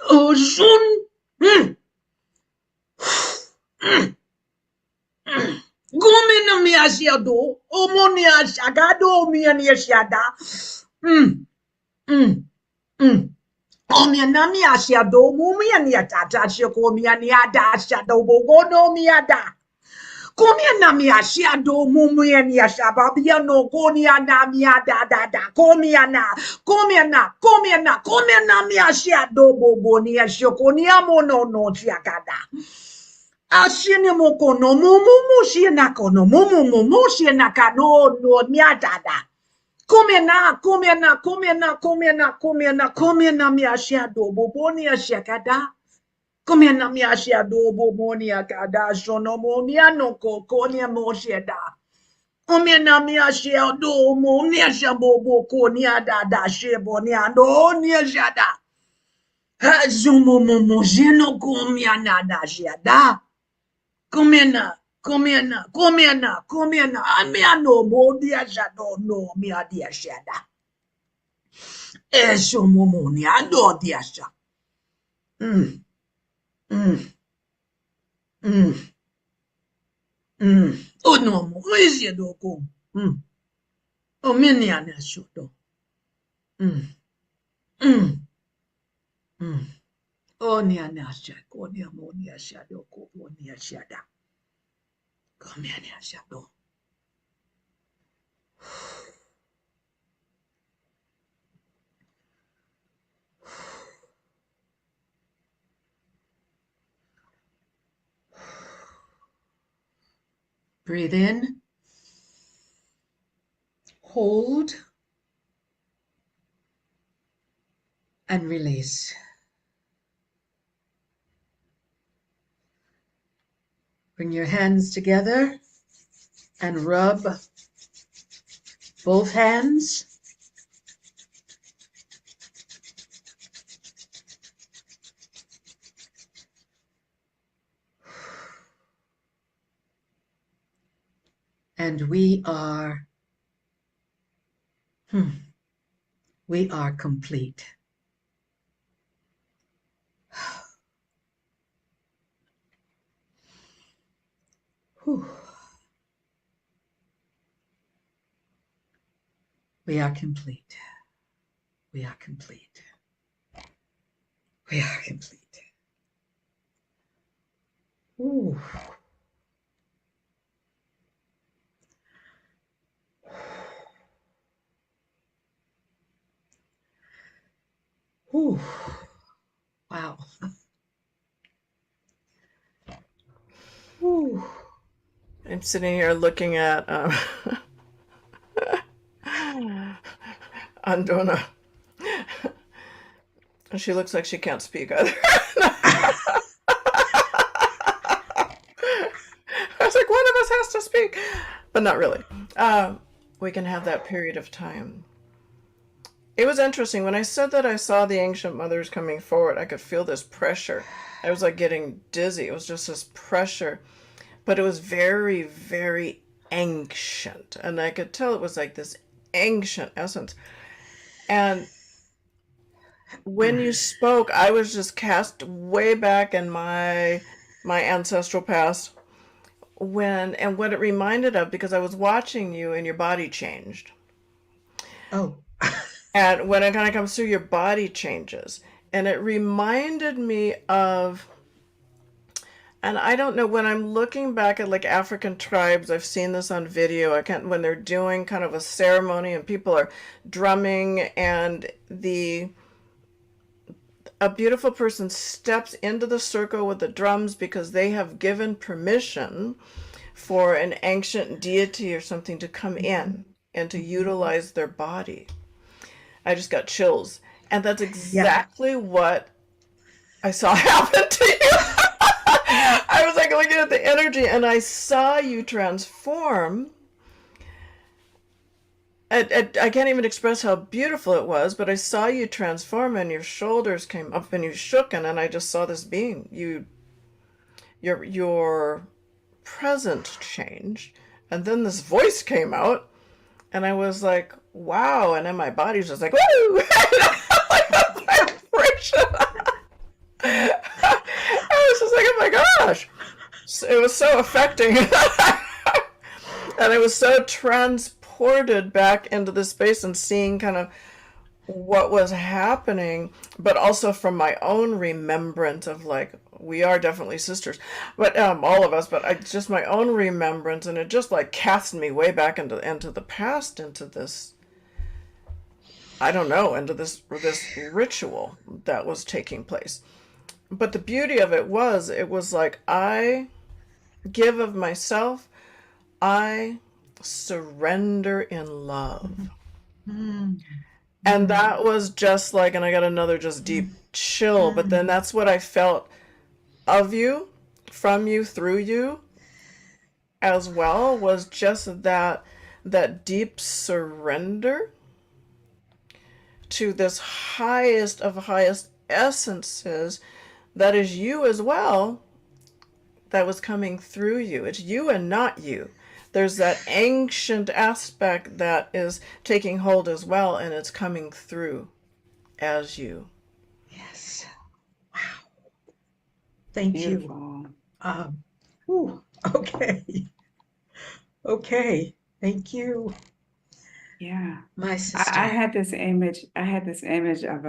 Osun. Gomina mi asiado, omoni ashagado mi ani asiada. Omiana mi asiado, mumi ani atata shoko mi ani ada asiado bogono mi ada. Komiana mi asiado, mumi ani ashababiano, koniana mi ada da. Komiana mi asiado boboni ashoko ni amono no chiakada. Ashine moko no mumu shienako no mumu shienaka no miadada. Kumena miashia do bobonia shiakada. Kumena miashia do bobonia kada shonomonia no kokonia moshieda. Kumena miashia do monia shabobo konia da shebonia no nia shada. Hazumo momo jeno kumia nada shiada. Kumena, amia no modia shado no mia dia shada. Esho momoni ando diasha. Mm, mm, mm, no mo, oisie doko. O mini ane shodo. Mm, mm, mm. O ni ane asha, ko ni amoni asha doko, o ni ashada. Come ane asha do. Breathe in, hold, and release. Bring your hands together and rub both hands. And we are complete. Whew. We are complete. We are complete. We are complete. Ooh. Ooh. Wow. Ooh.
I'm sitting here looking at Andona. She looks like she can't speak either. I was like, one of us has to speak, but not really. We can have that period of time. It was interesting. When I said that I saw the ancient mothers coming forward, I could feel this pressure. I was like getting dizzy. It was just this pressure, but it was very, very ancient. And I could tell it was like this ancient essence. And when you spoke, I was just cast way back in my ancestral past and what it reminded of, because I was watching you and your body changed.
Oh.
And when it kind of comes through, your body changes. And it reminded me of, and I don't know, when I'm looking back at like African tribes, I've seen this on video. When they're doing kind of a ceremony and people are drumming and a beautiful person steps into the circle with the drums because they have given permission for an ancient deity or something to come in and to utilize their body. I just got chills. And that's exactly what I saw happen to you. I was like looking at the energy and I saw you transform. I can't even express how beautiful it was, but I saw you transform and your shoulders came up and you shook, and then I just saw this being. Your presence changed, and then this voice came out, and I was like, wow, and then my body's just like, woo! Like a vibration. I was just like, oh my gosh. It was so affecting. And I was so transported back into the space and seeing kind of what was happening, but also from my own remembrance of like, we are definitely sisters, but all of us, but just my own remembrance, and it just like cast me way back into the past, into this, I don't know, into this ritual that was taking place. But the beauty of it was like I give of myself, I surrender in love.
Mm,
And
mm,
that was just like, and I got another just
mm,
deep chill, but then
mm.
that's what I felt of you, from you, through you as well, was just that deep surrender to this highest of highest essences that is you as well, that was coming through you. It's you and not you. There's that ancient aspect that is taking hold as well, and it's coming through as you.
Yes. Thank you.
Beautiful.
Um, whew, okay. Okay. Thank you,
Yeah.
my
I
sister.
had this image, of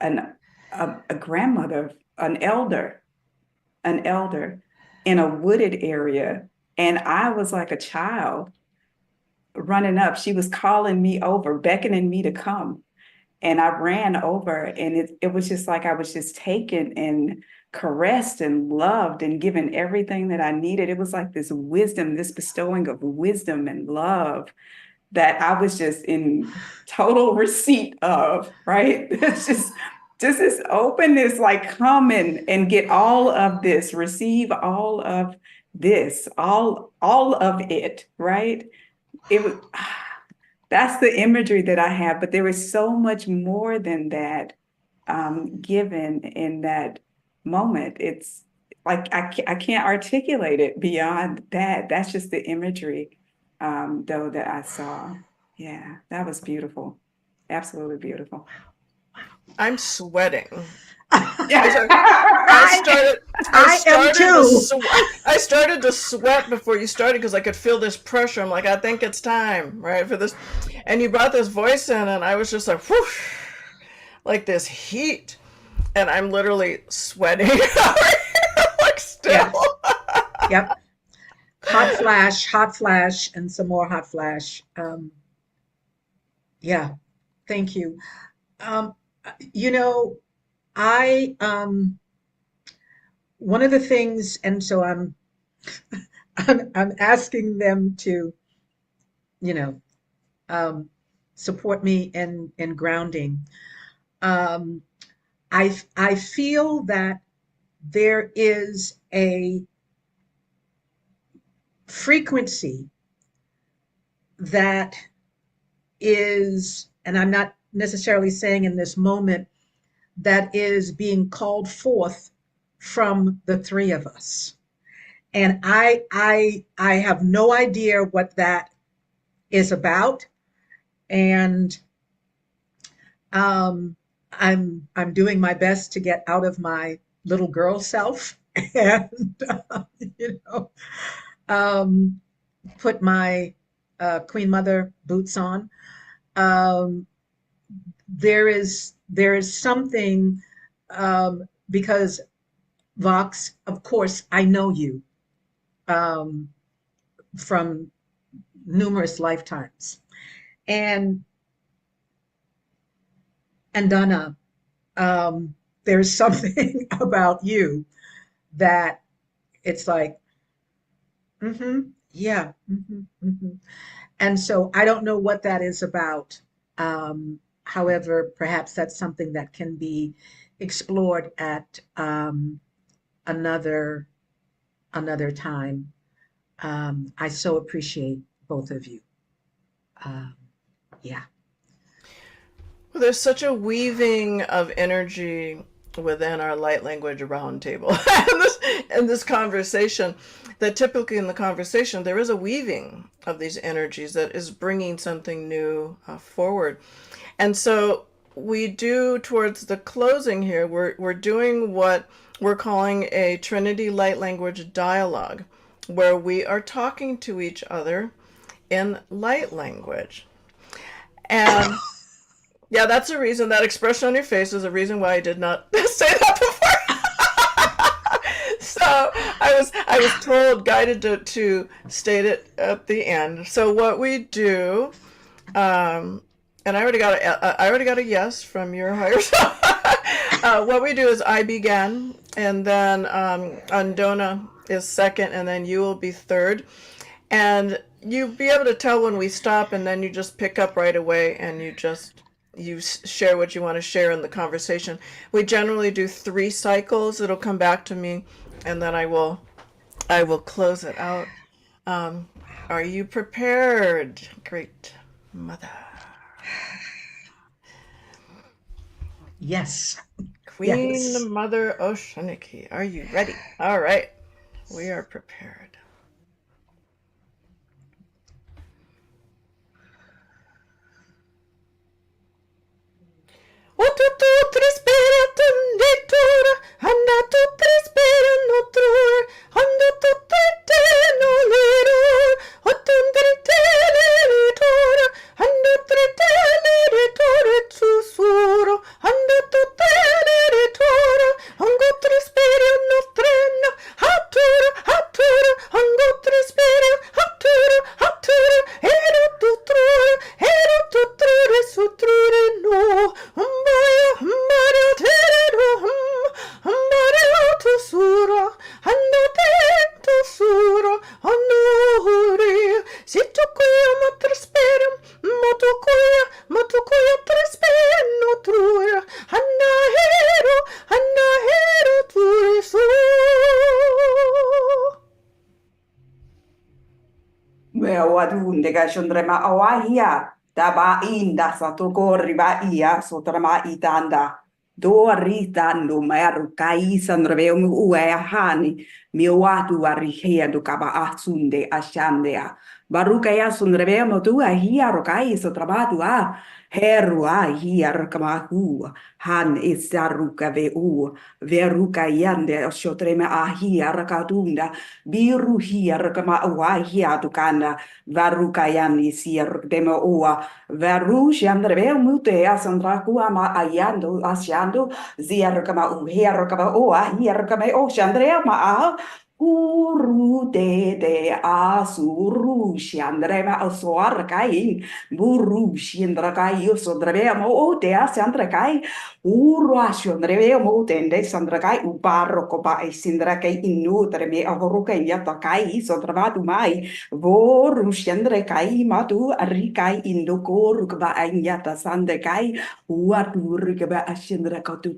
an a grandmother, an elder in a wooded area. And I was like a child running up. She was calling me over, beckoning me to come. And I ran over, and it was just like I was just taken and caressed and loved and given everything that I needed. It was like this wisdom, this bestowing of wisdom and love that I was just in total receipt of, right? It's just this openness, like come and get all of this, receive all of this, all of it, right? It was that's the imagery that I have, but there is so much more than that given in that moment. It's like I can't articulate it beyond that. That's just the imagery, though, that I saw. Yeah, that was beautiful. Absolutely beautiful.
I'm sweating. I
Yeah,
started, I started, I
I am
started to
too.
sweat. I started to sweat before you started because I could feel this pressure. I'm like, I think it's time, right, for this. And you brought this voice in, and I was just like, whoosh, like this heat, and I'm literally sweating, like
Yeah.
still.
Yep. Hot flash, and some more hot flash. Yeah. Thank you. Um, you know, I one of the things, and so I'm asking them to, you know, um, support me in grounding. Um, I feel that there is a frequency that is, and I'm not necessarily saying in this moment, that is being called forth from the three of us. And I have no idea what that is about. And um, I'm doing my best to get out of my little girl self and you know um, put my Queen Mother boots on. Um, there is something because Vox, of course, I know you um, from numerous lifetimes, and Donna, there's something about you that it's like, yeah, and so I don't know what that is about. However, perhaps that's something that can be explored at another time. I so appreciate both of you. Um, yeah.
Well, there's such a weaving of energy within our light language roundtable in this conversation, that typically in the conversation there is a weaving of these energies that is bringing something new forward. And so we do, towards the closing here, we're doing what we're calling a Trinity light language dialogue, where we are talking to each other in light language. And yeah, that's a reason. That expression on your face is a reason why I did not say that before. So I was told, guided to state it at the end. So what we do, and I already got a yes from your higher self. What we do is I begin, and then Andona is second, and then you will be third. And you'll be able to tell when we stop, and then you just pick up right away, and you share what you want to share in the conversation. We generally do 3 cycles. It'll come back to me, and then I will close it out. Are you prepared, Great Mother?
Yes.
Queen
Yes.
Mother Osunnike, are you ready? All right, we are prepared. Otto tu respira tunditura, anda tu respira no trur, anda tu te no lirur, otto te liritura, anda te liritura susuro, anda tu te liritura, ango respira no trena, hatura, hatura, ango respira, hatura, hatura, ero tu trure, sutrure no,
Well, adunde ga shondrema awahia daba inda satoko riba ia sotrama itanda do rita no meru kai sandreve uea hani mi watu arihia do kaba asunde ashandea baruka ya sundreve mo tu ahia rokai sotrabatu a heru ahia rokamahu han isaruka ve u veruka yande shotrema ahia rakadunda biru hia rakama awahia dukana varukayani sier demo ua varu shandreve mute asandra kuama ayando asyando zier kama uher kama oa hier kama o shandrea ma a uru de asuru shandreva asoar kai buru shandra kai sondreve mo o de asandra kai uru ashandreve mo tende sandra kai u barro copa e sindra kai inutre me ahoruka yata kai sondravatu mai voru shandre kai matu arikai indoko rukba anyata sande kai watu rukba ashandra ka tu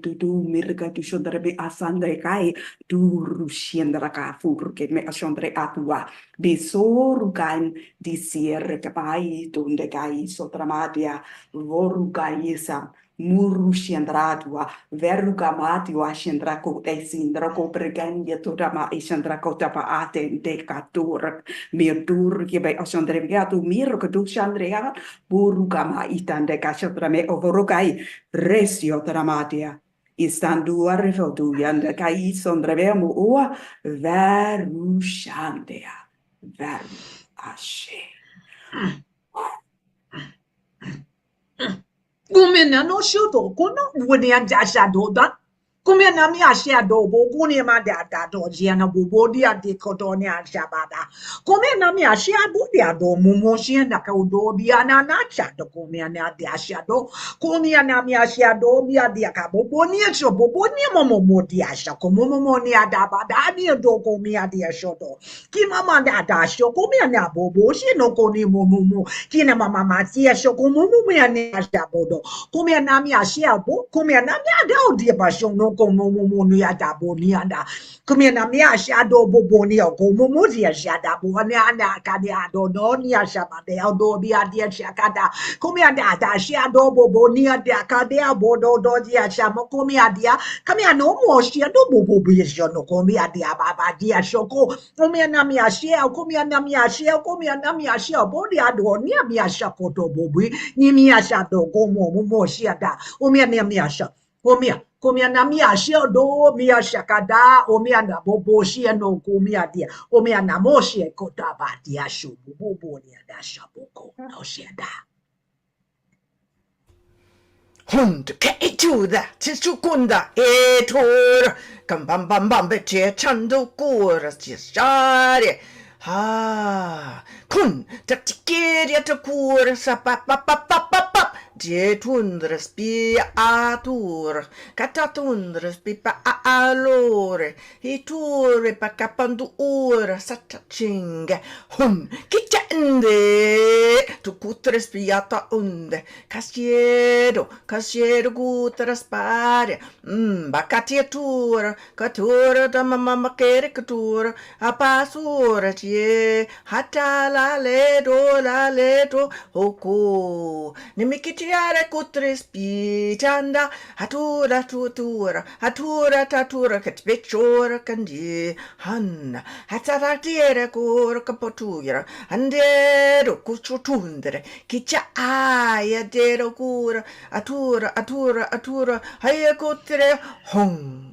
mirka tu shandra be asande kai duru shandra ka furke me ashandre atua besoru kan disier kai tunde kai sotramadia voru kai sa muru shandradua veruga mati wa shandrako te sindrako preganya totama e shandrako tapa ate dekatur mirdur ke be ashandrega tu mir ko tu shandrega buruga ma itande ka shandrame overokai resio tramatia istandu arrifotu yanda kai sondrevemo o veru shandea veru ashe.
Gumena no shoto kono woni anja shado da kumena mi ashado bo kuni ma da do jiana bo dia de kotoni ashabada kumena mi ashado dia do mumo shiana ka do biana na chado kumena de ashado kumena mi ashado mi dia ka bo ni so bo ni momo dia asha komo ni ada bada ni do kumena dia shoto ki mama da sho kumena bo shi no koni momo kina mama ma tia sho komo mi ani ashabodo come na mi ashiabo come na mi ada odi passion no como mo no ya dabo ni anda come na mi ashado bobo ni o como mo di ashada bo ni anda ka di ado no ni ashaba de ado bi adi ashakada come anda da ashado bobo ni anda ka de abodo do di ashamo come adia come no mo ashado bobo bi no come adia baba di ashoko come na mi ashia come na mi ashia come na mi ashia bo di ado ni mi ashakoto bobi ni mi ashado como mo shiada omia ne miasha komia na miasha do miasha kada omia na bobo shia no komia dia omia na moshi kota batia shu bobo ni da shaboko no shiada
Hund keituda tisukunda etor kambambam beche chando kura chishare ha kun taktikiri atakura sa pa Die tundres pi atur, catatundres pi pa alore, iture pa capandu ura satachinge, kitende, tu cutres piata unde, casiedo gutras pare, bacatiatura, catura da mamma caricatura, a pasura tie, hata la ledo, oko, nimikitiare cutres pitanda, hatura tutura, hatura tatura, catbechora candi, hanna, hataratiere cura capotura, andero cuchutundere, kicha aya dero cura, atura, haya cutre, hong.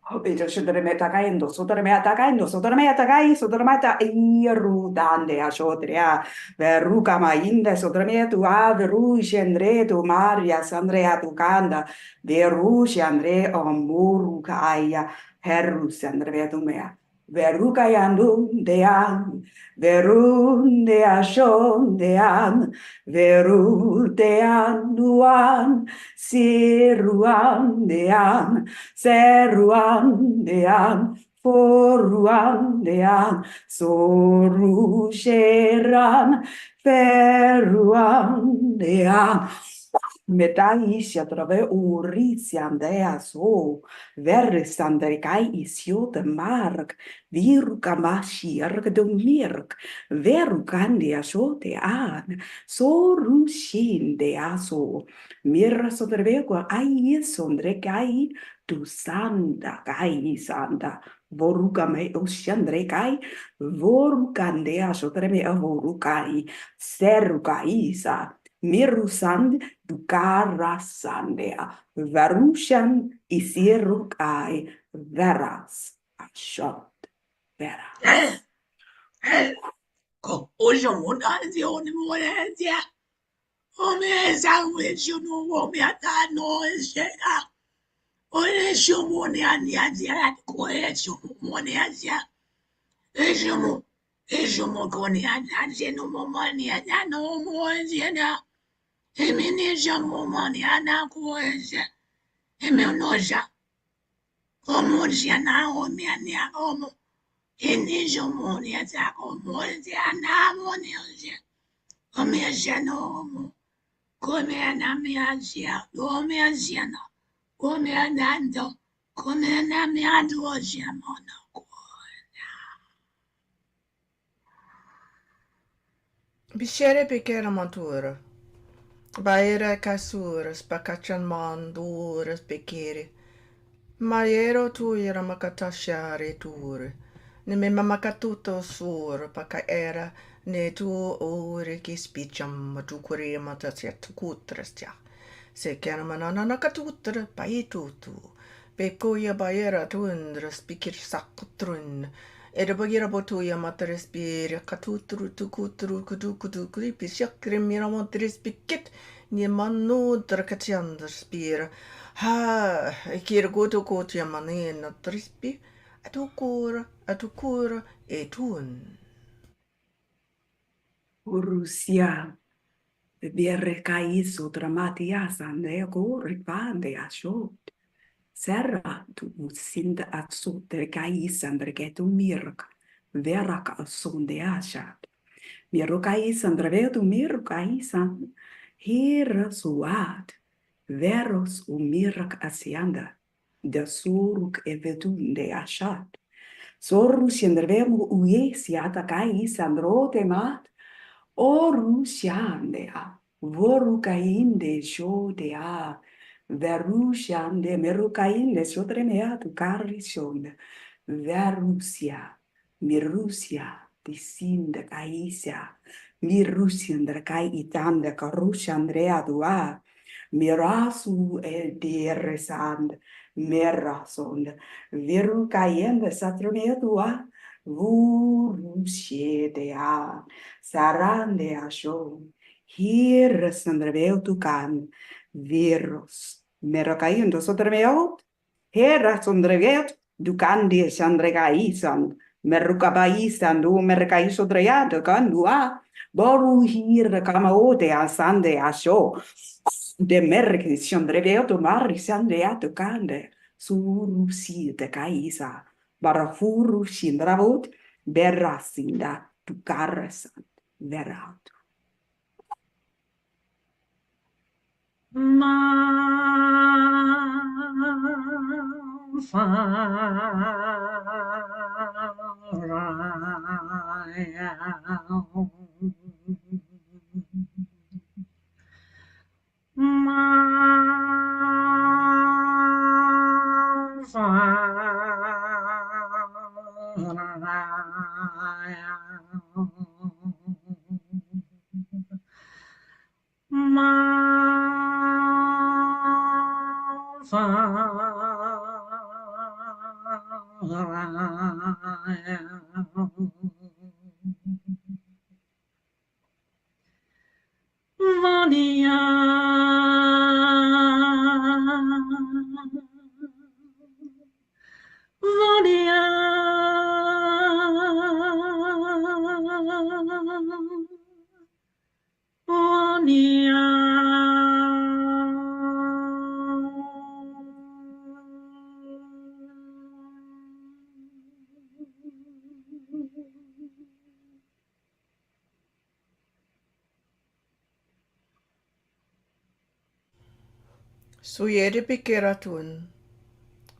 Shodreme atacando, sodreme atacando, sodreme atacai, sodreme irudande a shodrea, veruca mainda, sodreme tu a veruche andre tu maria, sandrea tu canda, veruche andre omuruca aia, herus andre tu mea. Veruca yandu dean, verunde a shondean, verutean duan, siruan Seruandean, Foruandean, Sorusheran, Feruandean. Metaisha trave urisiandea so, verisandrekai isio de mark, viruka mashirk de mirk, verukandia shote an, so rushin de aso, mirra sotrevego ai sondrekai, tu sanda kai sanda, vorukame oshandrekai, vorukandea sotreme avorukai, serukaisa. Mirusand dukarasandea, varushan isirukai, veras, ashot, veras.
Hoje eu vou fazer uma Omeza weju no omiata no eshera. Oresho mone aniazia koesho mone azia. Ejomo kone anazia no momani ana no moziana. Emini jamo mani ana koesha. Emeonoja. Omoziana omiania omo. Eni jomoni aza omoziana moni ozia. Omiazia omo. Come anamiazia, come aziana, come anando, come anamiado ziamono.
Bichere picera matura. Baera casuras, bacachan manduras picere. Maiero tuira macatashare ture. Ne me mamacatuto sur, paca era, ne tu ore che spicciam tu curima tatia tu cutrastia. Se chiamano nakatutra, pai tutu. Pecoia baera tuindra spicir saccotrun. Ed bagira botuia matrespir, catutru tu cutru cudu cripisiacrim miramontres picit, ni manu dracatiander spira. Ha, kir goto cotia manena trispi, a tu cura, e tun.
Urusya, bierre caiso dramatia sande go ripande ashot. Serra tu sinda atsote caisandre che tu mirk, vera ca sonde ashat. Mirukais andrevetu mirukaisan, hira suat, veros umirak asianda, de suruk evedunde ashat. Sorus andrevemu uesiata kais androte mat, orushandea, vorukainde shodea, verushande merukainde shotremea tu carlishonde, verusia, mirusia, disinda kaisia, mirusiandra kai itanda karushandrea dua, mirasu el deresand, merasond, virukayende satremea dua, vurushedea, sarande asho, hirasandreveu tucan, virus, merokaindo sotremeo, herasandrevet, ducandi sandregaisan, merukabaisan du merkaiso dreado candua, Boru hir kama o de asande asho. De merk siandre veoto mar siandre ato kande. Suru si de kaisa. Barafuru sindravot. Berrasinda tu karresan. Verat.
Vania. Vania. Vania.
Suyere pikiratun,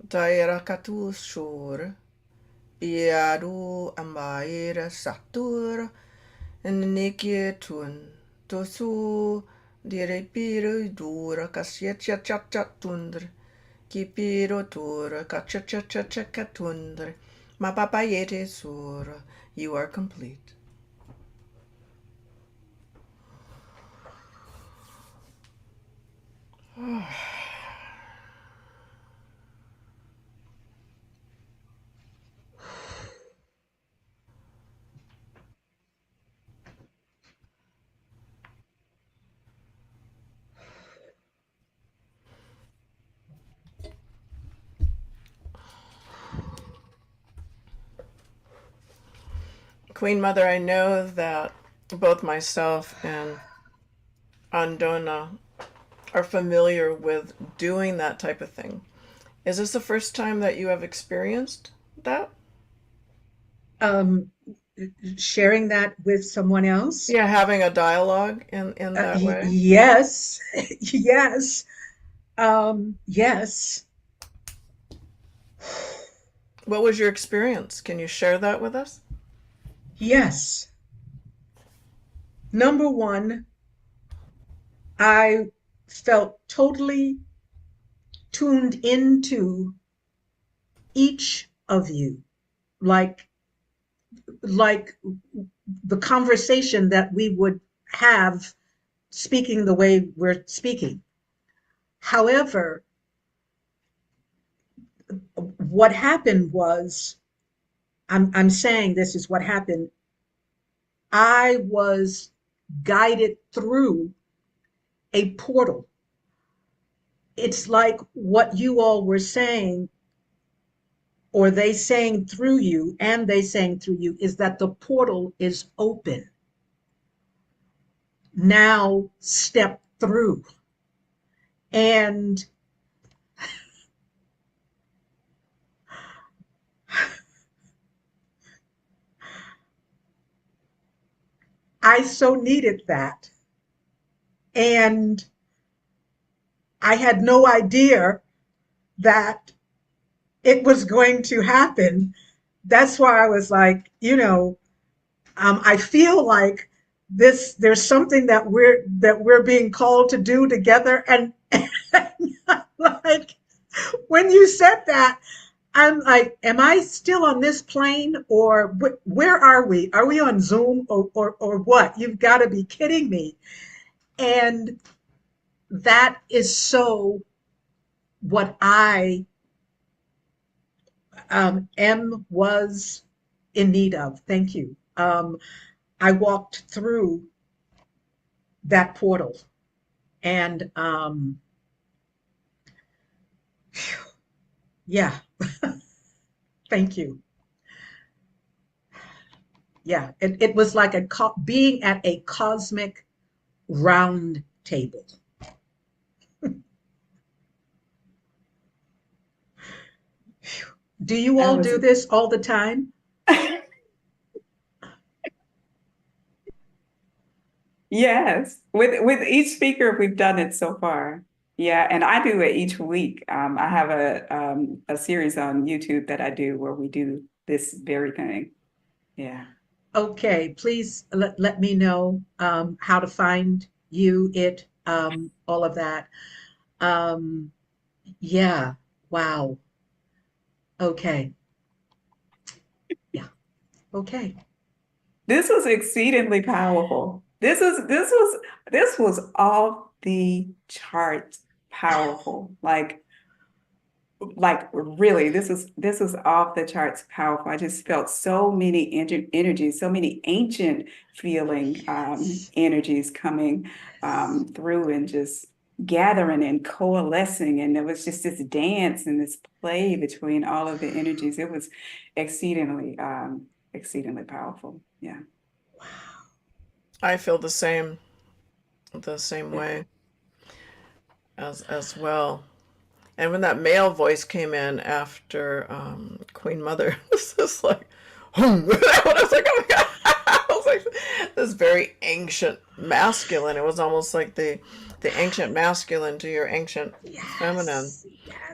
taera katu shur, iaru amaira satur, tun, tosu dire piru dura kasietia tundr, ki piro tura katundr, ma papa yete sur, you are complete. Queen Mother, I know that both myself and Andona are familiar with doing that type of thing. Is this the first time that you have experienced that?
Um, Sharing that with someone else?
Yeah, having a dialogue in that way.
Yes, yes, yes.
What was your experience? Can you share that with us?
Yes. Number one, I felt totally tuned into each of you, like like the conversation that we would have speaking the way we're speaking. However, what happened was, I'm saying this is what happened. I was guided through a portal. It's like what you all were saying, or they saying through you, and they saying through you, is that the portal is open. Now step through. And I so needed that. And I had no idea that it was going to happen. That's why I was like, I feel like there's something that we're being called to do together. And like when you said that, I'm like, am I still on this plane, or where are we? Are we on Zoom, or what? You've got to be kidding me. And that is so what I was in need of. Thank you. I walked through that portal, and yeah, thank you. Yeah, it was like being at a cosmic round table. Do you
That
all
was
do this all the time?
yes. With each speaker, we've done it so far. Yeah, and I do it each week. I have a series on YouTube that I do where we do this very thing. Yeah.
Okay, please let me know how to find you, all of that. Um, yeah, wow. Okay, yeah, okay.
This was exceedingly powerful. This was off the charts powerful. Like really, this was off the charts powerful. I just felt so many energies, so many ancient feeling
Yes,
energies coming
yes.
through and just gathering and coalescing. And there was just this dance and this play between all of the energies. It was exceedingly powerful. Yeah.
Wow.
I feel the same
Yeah.
way as well. And when that male voice came in after Queen Mother, it was just like, I was like, oh my God. I was like, this very ancient masculine. It was almost like the ancient masculine to your ancient feminine
Yes,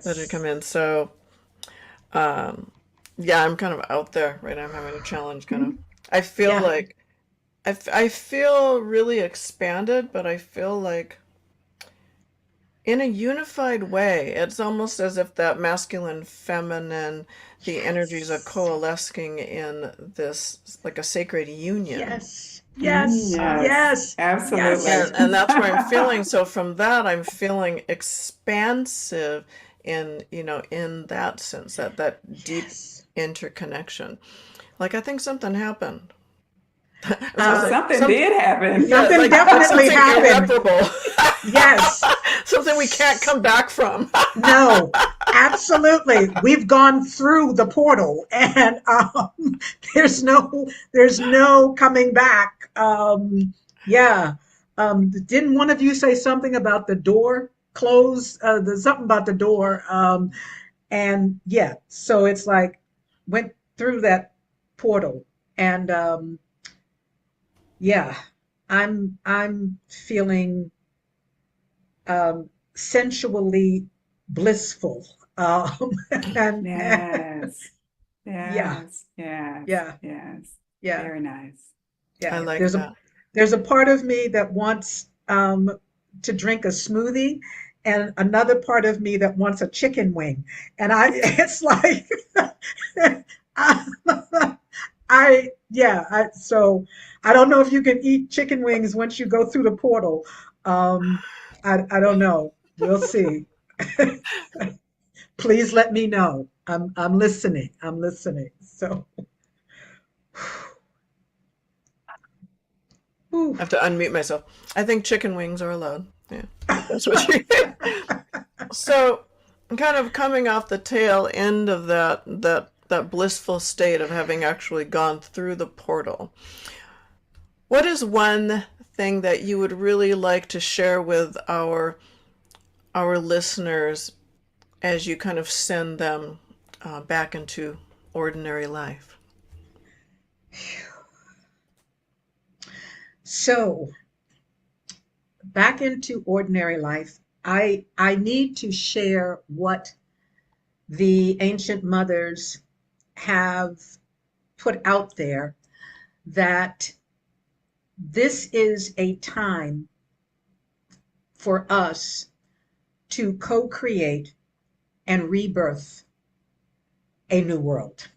that had come
yes,
in. So, yeah, I'm kind of out there right now. I'm having a challenge kind of. I feel
yeah,
like, I feel really expanded, but I feel like in a unified way. It's almost as if that masculine, feminine, the energies are
yes,
coalescing in this like a sacred union.
yes, yes,
Yes,
yes,
absolutely.
yes,
And that's where I'm feeling. So from that, I'm feeling expansive in that sense, that deep
yes.
interconnection. Like I think something happened. I was gonna
So
Uh,
say
something
something,
did happen.
yeah,
something
like
definitely
something
happened.
irreparable,
Yes.
something we can't come back from.
No, absolutely. We've gone through the portal and there's no coming back. Yeah. Didn't one of you say something about the door close? There's something about the door. And yeah, so it's like went through that portal and yeah, I'm feeling sensually blissful. And
Yes,
yeah,
yes, yes,
yeah,
yes.
yeah,
Very nice.
I
yeah.
like
There's a
that.
there's a part of me that wants to drink a smoothie, and another part of me that wants a chicken wing. And it's like, I, so I don't know if you can eat chicken wings once you go through the portal. Um, I don't know. We'll see. Please let me know. I'm listening. I'm listening. So, whew.
I have to unmute myself. I think chicken wings are allowed. Yeah, if that's what you. So, kind of coming off the tail end of that blissful state of having actually gone through the portal. What is one thing that you would really like to share with our listeners as you kind of send them back into ordinary life?
So back into ordinary life, I need to share what the ancient mothers have put out there, that this is a time for us to co-create and rebirth a new world.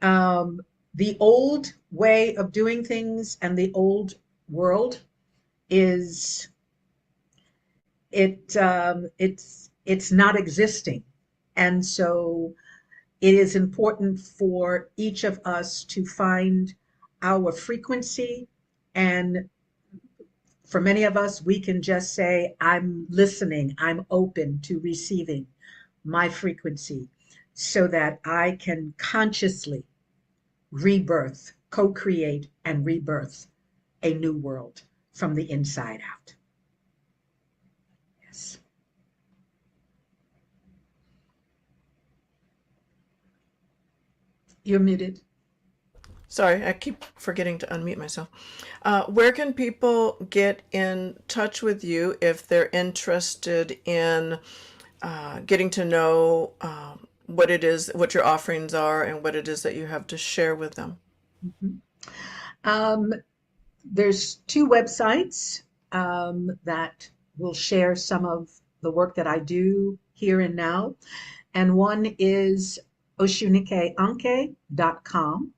Um, the old way of doing things and the old world is it's not existing, and so it is important for each of us to find our frequency. And for many of us, we can just say, I'm listening, I'm open to receiving my frequency so that I can consciously rebirth co-create, and rebirth a new world from the inside out. Yes. You're muted.
Sorry, I keep forgetting to unmute myself. Where can people get in touch with you if they're interested in getting to know what it is, what your offerings are, and what it is that you have to share with them?
There's two websites that will share some of the work that I do here and now. And one is osunnikeanke.com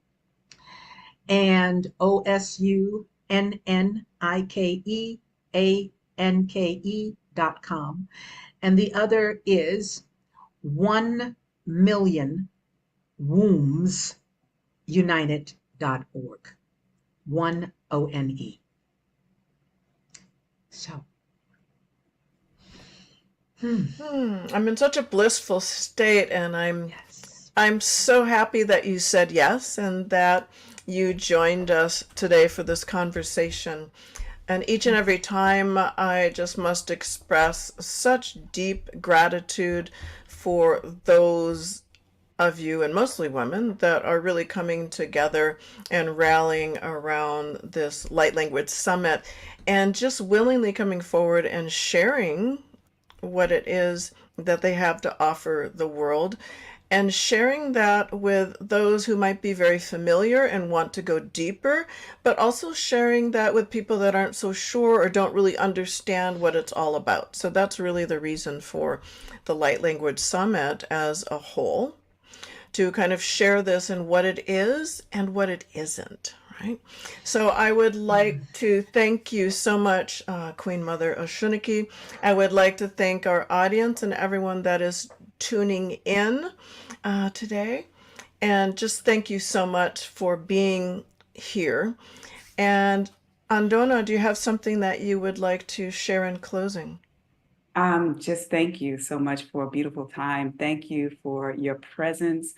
and osunnikeanke.com. And the other is 1millionwombsunited.org. 1 So,
I'm in such a blissful state, and
yes.
I'm so happy that you said yes and that you joined us today for this conversation. And each and every time, I just must express such deep gratitude for those of you, and mostly women, that are really coming together and rallying around this Light Language Summit and just willingly coming forward and sharing what it is that they have to offer the world, and sharing that with those who might be very familiar and want to go deeper, but also sharing that with people that aren't so sure or don't really understand what it's all about. So that's really the reason for the Light Language Summit as a whole, to kind of share this and what it is and what it isn't, right? So I would like to thank you so much, Queen Mother Osunnike. I would like to thank our audience and everyone that is tuning in today. And just thank you so much for being here. And Andona, do you have something that you would like to share in closing?
Just thank you so much for a beautiful time. Thank you for your presence,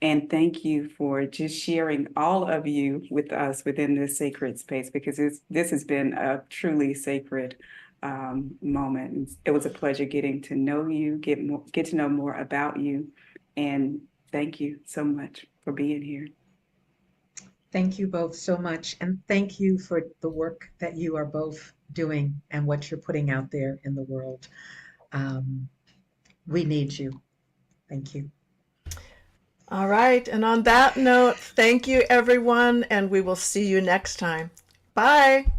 and thank you for just sharing all of you with us within this sacred space, because this has been a truly sacred moment. And it was a pleasure getting to know you, get to know more about you, and thank you so much for being here.
Thank you both so much. And thank you for the work that you are both doing and what you're putting out there in the world. We need you. Thank you.
All right. And on that note, thank you, everyone, and we will see you next time. Bye.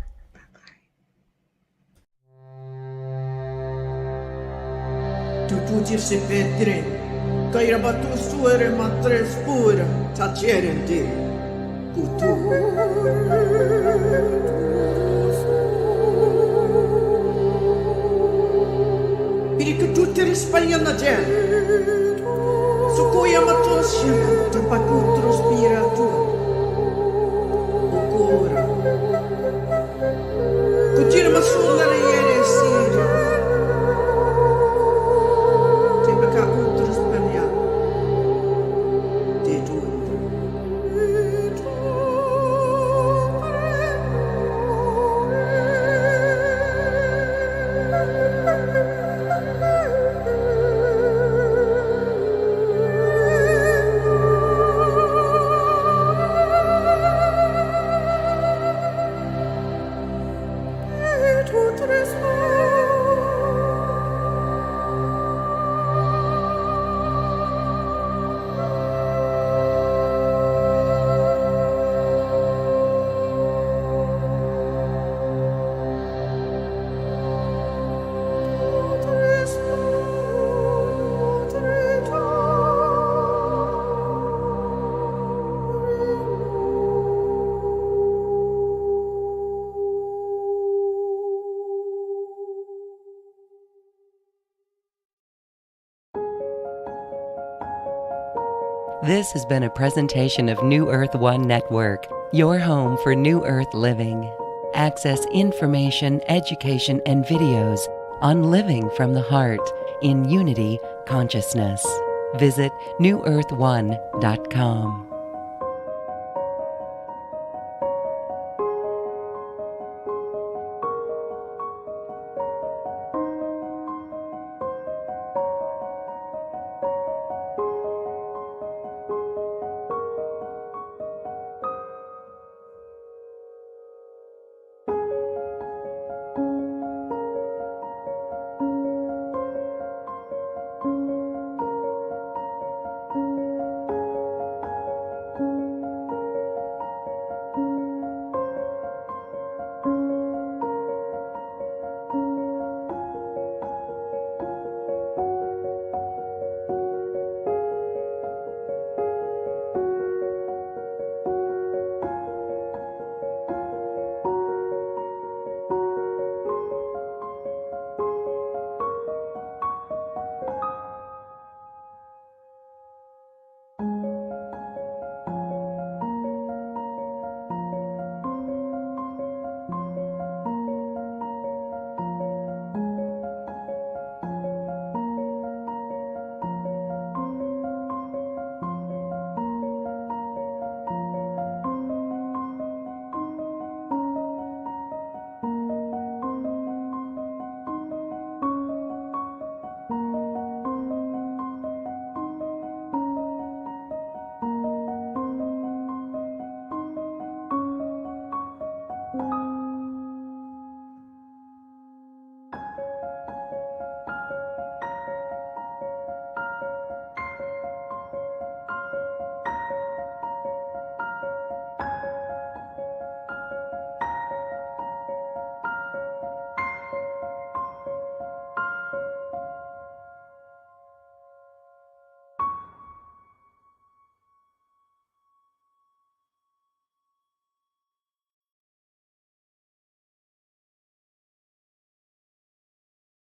Tutti se vedere, caira batu suere matre spura, tacerenti, Pirica tutte le spagliano gente, su cui amatosci, tu pacutro spiratu, ocora, cucina ma sulla ieri siria.
This has been a presentation of New Earth One Network, your home for New Earth living. Access information, education, and videos on living from the heart in unity consciousness. Visit newearth1.com.